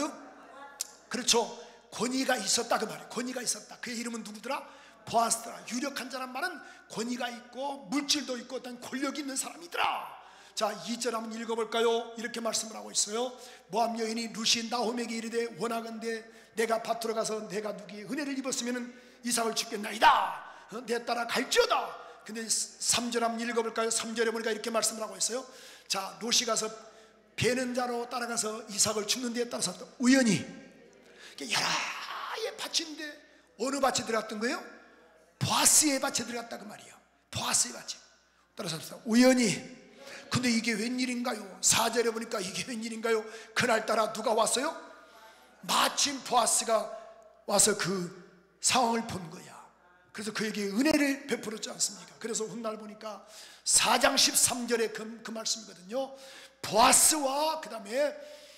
그렇죠, 권위가 있었다 그 말이에요. 권위가 있었다. 그의 이름은 누구더라? 보아스더라. 유력한 자란 말은 권위가 있고 물질도 있고 어떤 권력이 있는 사람이더라. 자, 2절 한번 읽어볼까요? 이렇게 말씀을 하고 있어요. 모압 여인이 룻이 나홈에게 이르되 원하건대 내가 밭으로 가서 내가 누구의 은혜를 입었으면 이삭을 죽겠나이다. 내 따라 갈지어다. 근데 3절 한번 읽어볼까요? 3절에 보니까 이렇게 말씀을 하고 있어요. 자, 룻이 가서 베는 자로 따라가서 이삭을 죽는 데에 따라서 우연히 여러 밭인데 어느 밭에 들어갔던 거예요? 보아스의 밭에 들어갔다 그 말이에요. 보아스의 밭에 따라서 우연히. 근데 이게 웬일인가요? 4절에 보니까 이게 웬일인가요? 그날따라 누가 왔어요? 마침 보아스가 와서 그 상황을 본 거야. 그래서 그에게 은혜를 베풀었지 않습니까? 그래서 훗날 보니까 4장 13절에 그 말씀이거든요. 보아스와 그 다음에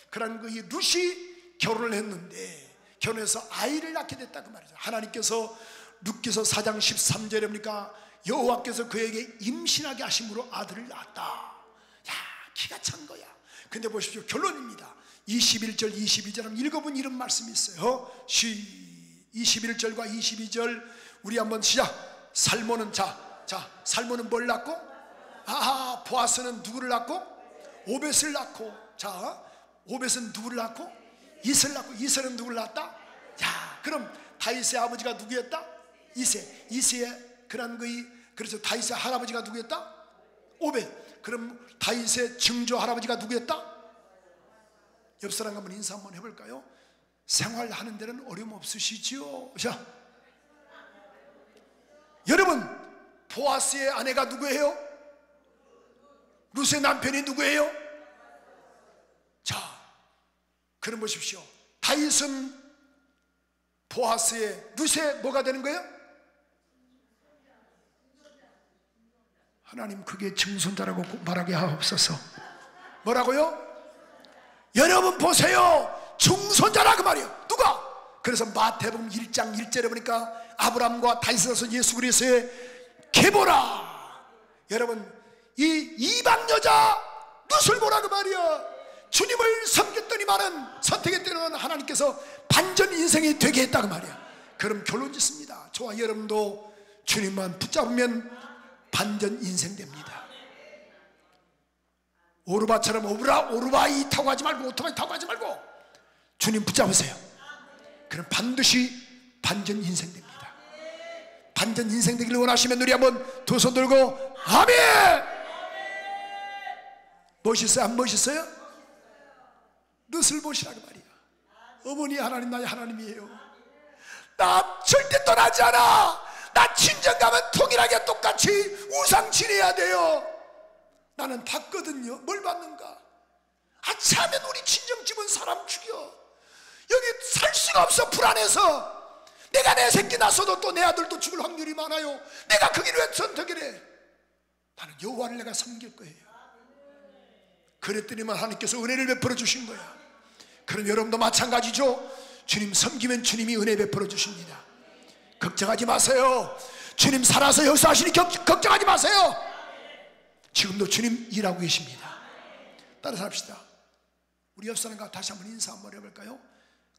그런 그 룻이 결혼을 했는데 결혼해서 아이를 낳게 됐다 그 말이죠. 하나님께서 룻기서 4장 13절에 보니까 여호와께서 그에게 임신하게 하심으로 아들을 낳았다. 야, 기가 찬 거야. 근데 보십시오, 결론입니다. 21절 22절 한번 읽어본 이런 말씀이 있어요. 21절과 22절 우리 한번 시작. 살모는 살모는 뭘 낳고? 보아스는 누구를 낳고? 오벳을 낳고. 자, 오벳은 누구를 낳고? 이스를 낳고. 이스는 누구를 낳았다? 야, 그럼 다윗의 아버지가 누구였다? 이세의 그런 그래서 다윗의 할아버지가 누구였다? 오벳. 그럼 다윗의 증조 할아버지가 누구였다? 옆 사람 한번 인사 한번 해볼까요? 생활하는 데는 어려움 없으시지요? 자, 여러분, 보아스의 아내가 누구예요? 룻의 남편이 누구예요? 자, 그럼 보십시오. 다윗은 보아스의 룻의 뭐가 되는 거예요? 하나님, 그게 증손자라고 말하게 하옵소서. 뭐라고요? 여러분 보세요, 증손자라 그 말이에요. 누가? 그래서 마태복음 1장 1절에 보니까 아브라함과 다윗에서 예수 그리스도의 계보라. 여러분, 이 이방 여자 룻을 보라 그 말이야. 주님을 섬겼더니만은 선택했더니만 하나님께서 반전 인생이 되게 했다 그 말이야. 그럼 결론 짓습니다. 저와 여러분도 주님만 붙잡으면 반전 인생 됩니다. 오르바처럼 오르바이 타고 가지 말고 오토바이 타고 가지 말고 주님 붙잡으세요. 그럼 반드시 반전 인생 됩니다. 반전 인생 되기를 원하시면 우리 한번 두 손 들고 아멘! 멋있어요? 안 멋있어요? 룻을 보시라고 말이야. 어머니 하나님 나의 하나님이에요. 나 절대 떠나지 않아. 나 친정 가면 통일하게 똑같이 우상 지내야 돼요. 나는 봤거든요. 뭘 봤는가? 아차하면 우리 친정집은 사람 죽여. 여기 살 수가 없어. 불안해서. 내가 내 새끼 낳아서도 또 내 아들도 죽을 확률이 많아요. 내가 그 길을 왜 선택을 해? 나는 여호와를 내가 섬길 거예요. 그랬더니만 하나님께서 은혜를 베풀어 주신 거야. 그럼 여러분도 마찬가지죠. 주님 섬기면 주님이 은혜 베풀어 주십니다. 걱정하지 마세요. 주님 살아서 역사하시니 걱정하지 마세요. 지금도 주님 일하고 계십니다. 따라서 합시다. 우리 옆 사람과 다시 한번 인사 한번 해볼까요?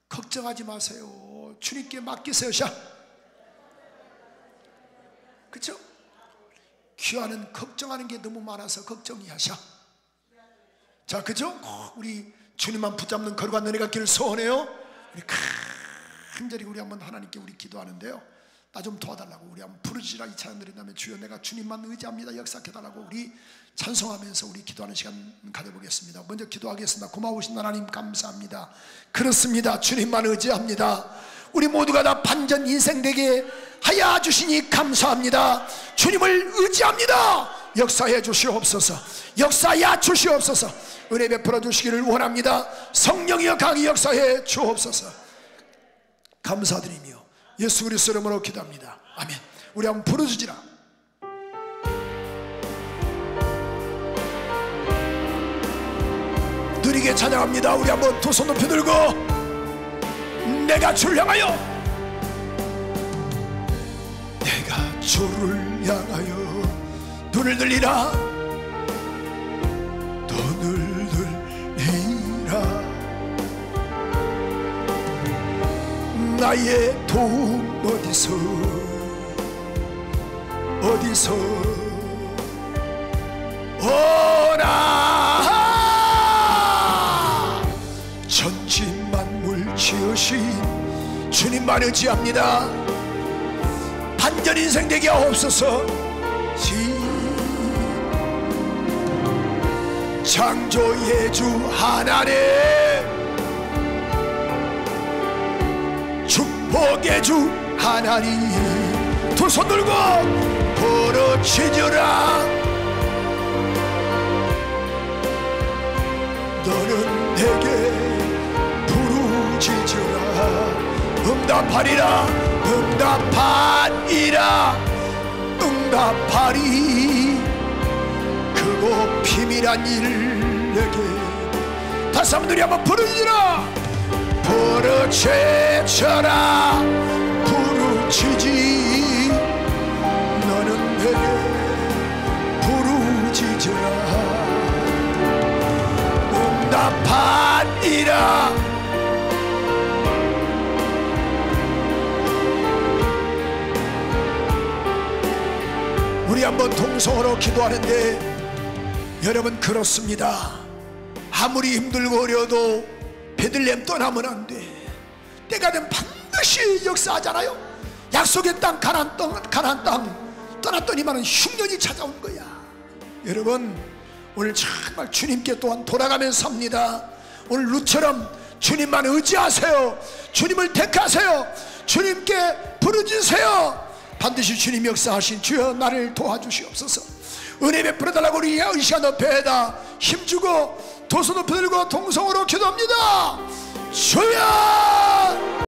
걱정하지 마세요. 주님께 맡기세요. 자, 그렇죠? 귀하는 걱정하는 게 너무 많아서 걱정이야. 자, 그죠? 우리 주님만 붙잡는 거룩한 은혜가 길을 소원해요. 우리 간절히 우리 한번 하나님께 우리 기도하는데요. 나 좀 도와달라고 우리 한번 부르짖으라. 이 찬양 드린다면 주여 내가 주님만 의지합니다. 역사해달라고 우리 찬송하면서 우리 기도하는 시간 가져보겠습니다. 먼저 기도하겠습니다. 고마우신 하나님 감사합니다. 그렇습니다. 주님만 의지합니다. 우리 모두가 다 반전 인생 되게 하여 주시니 감사합니다. 주님을 의지합니다. 역사해 주시옵소서. 역사해 주시옵소서. 은혜 베풀어 주시기를 원합니다. 성령이여 강히 역사해 주옵소서. 감사드리며 예수 그리스도 이름으로 기도합니다. 아멘. 우리 한번 부르짖으라. 주님께 찬양합니다. 우리 한번 두 손 높이 들고 내가 주를 향하여, 내가 주를 향하여 눈을 들리라, 눈을 들리라. 나의 도움 어디서 오나. 천지만물 지으신 주님만 의지합니다. 반전 인생 되게 하옵소서. 창조의 주 하나님, 축복의 주 하나님, 두 손 들고 부르짖으라. 너는 내게 부르짖으라. 응답하리라, 응답하리라, 응답하리. 크고 비밀한 일 내게. 다시 한번 우리 한번 부르짖으라. 부르짖어라, 부르짖지. 너는 내게 부르짖으라. 응답하리라. 우리 한번 통성으로 기도하는데, 여러분 그렇습니다. 아무리 힘들고 어려도 베들레헴 떠나면 안 돼. 때가 되면 반드시 역사하잖아요. 약속의 땅, 가나안 땅 떠났더니만은 흉년이 찾아온 거야. 여러분 오늘 정말 주님께 또한 돌아가면서 삽니다. 오늘 룻처럼 주님만 의지하세요. 주님을 택하세요. 주님께 부르짖으세요. 반드시 주님 역사하신 주여 나를 도와주시옵소서. 은혜 베풀어달라고 우리 이 시간 앞에다 힘주고 두 손 높이 들고 통성으로 기도합니다. 주여.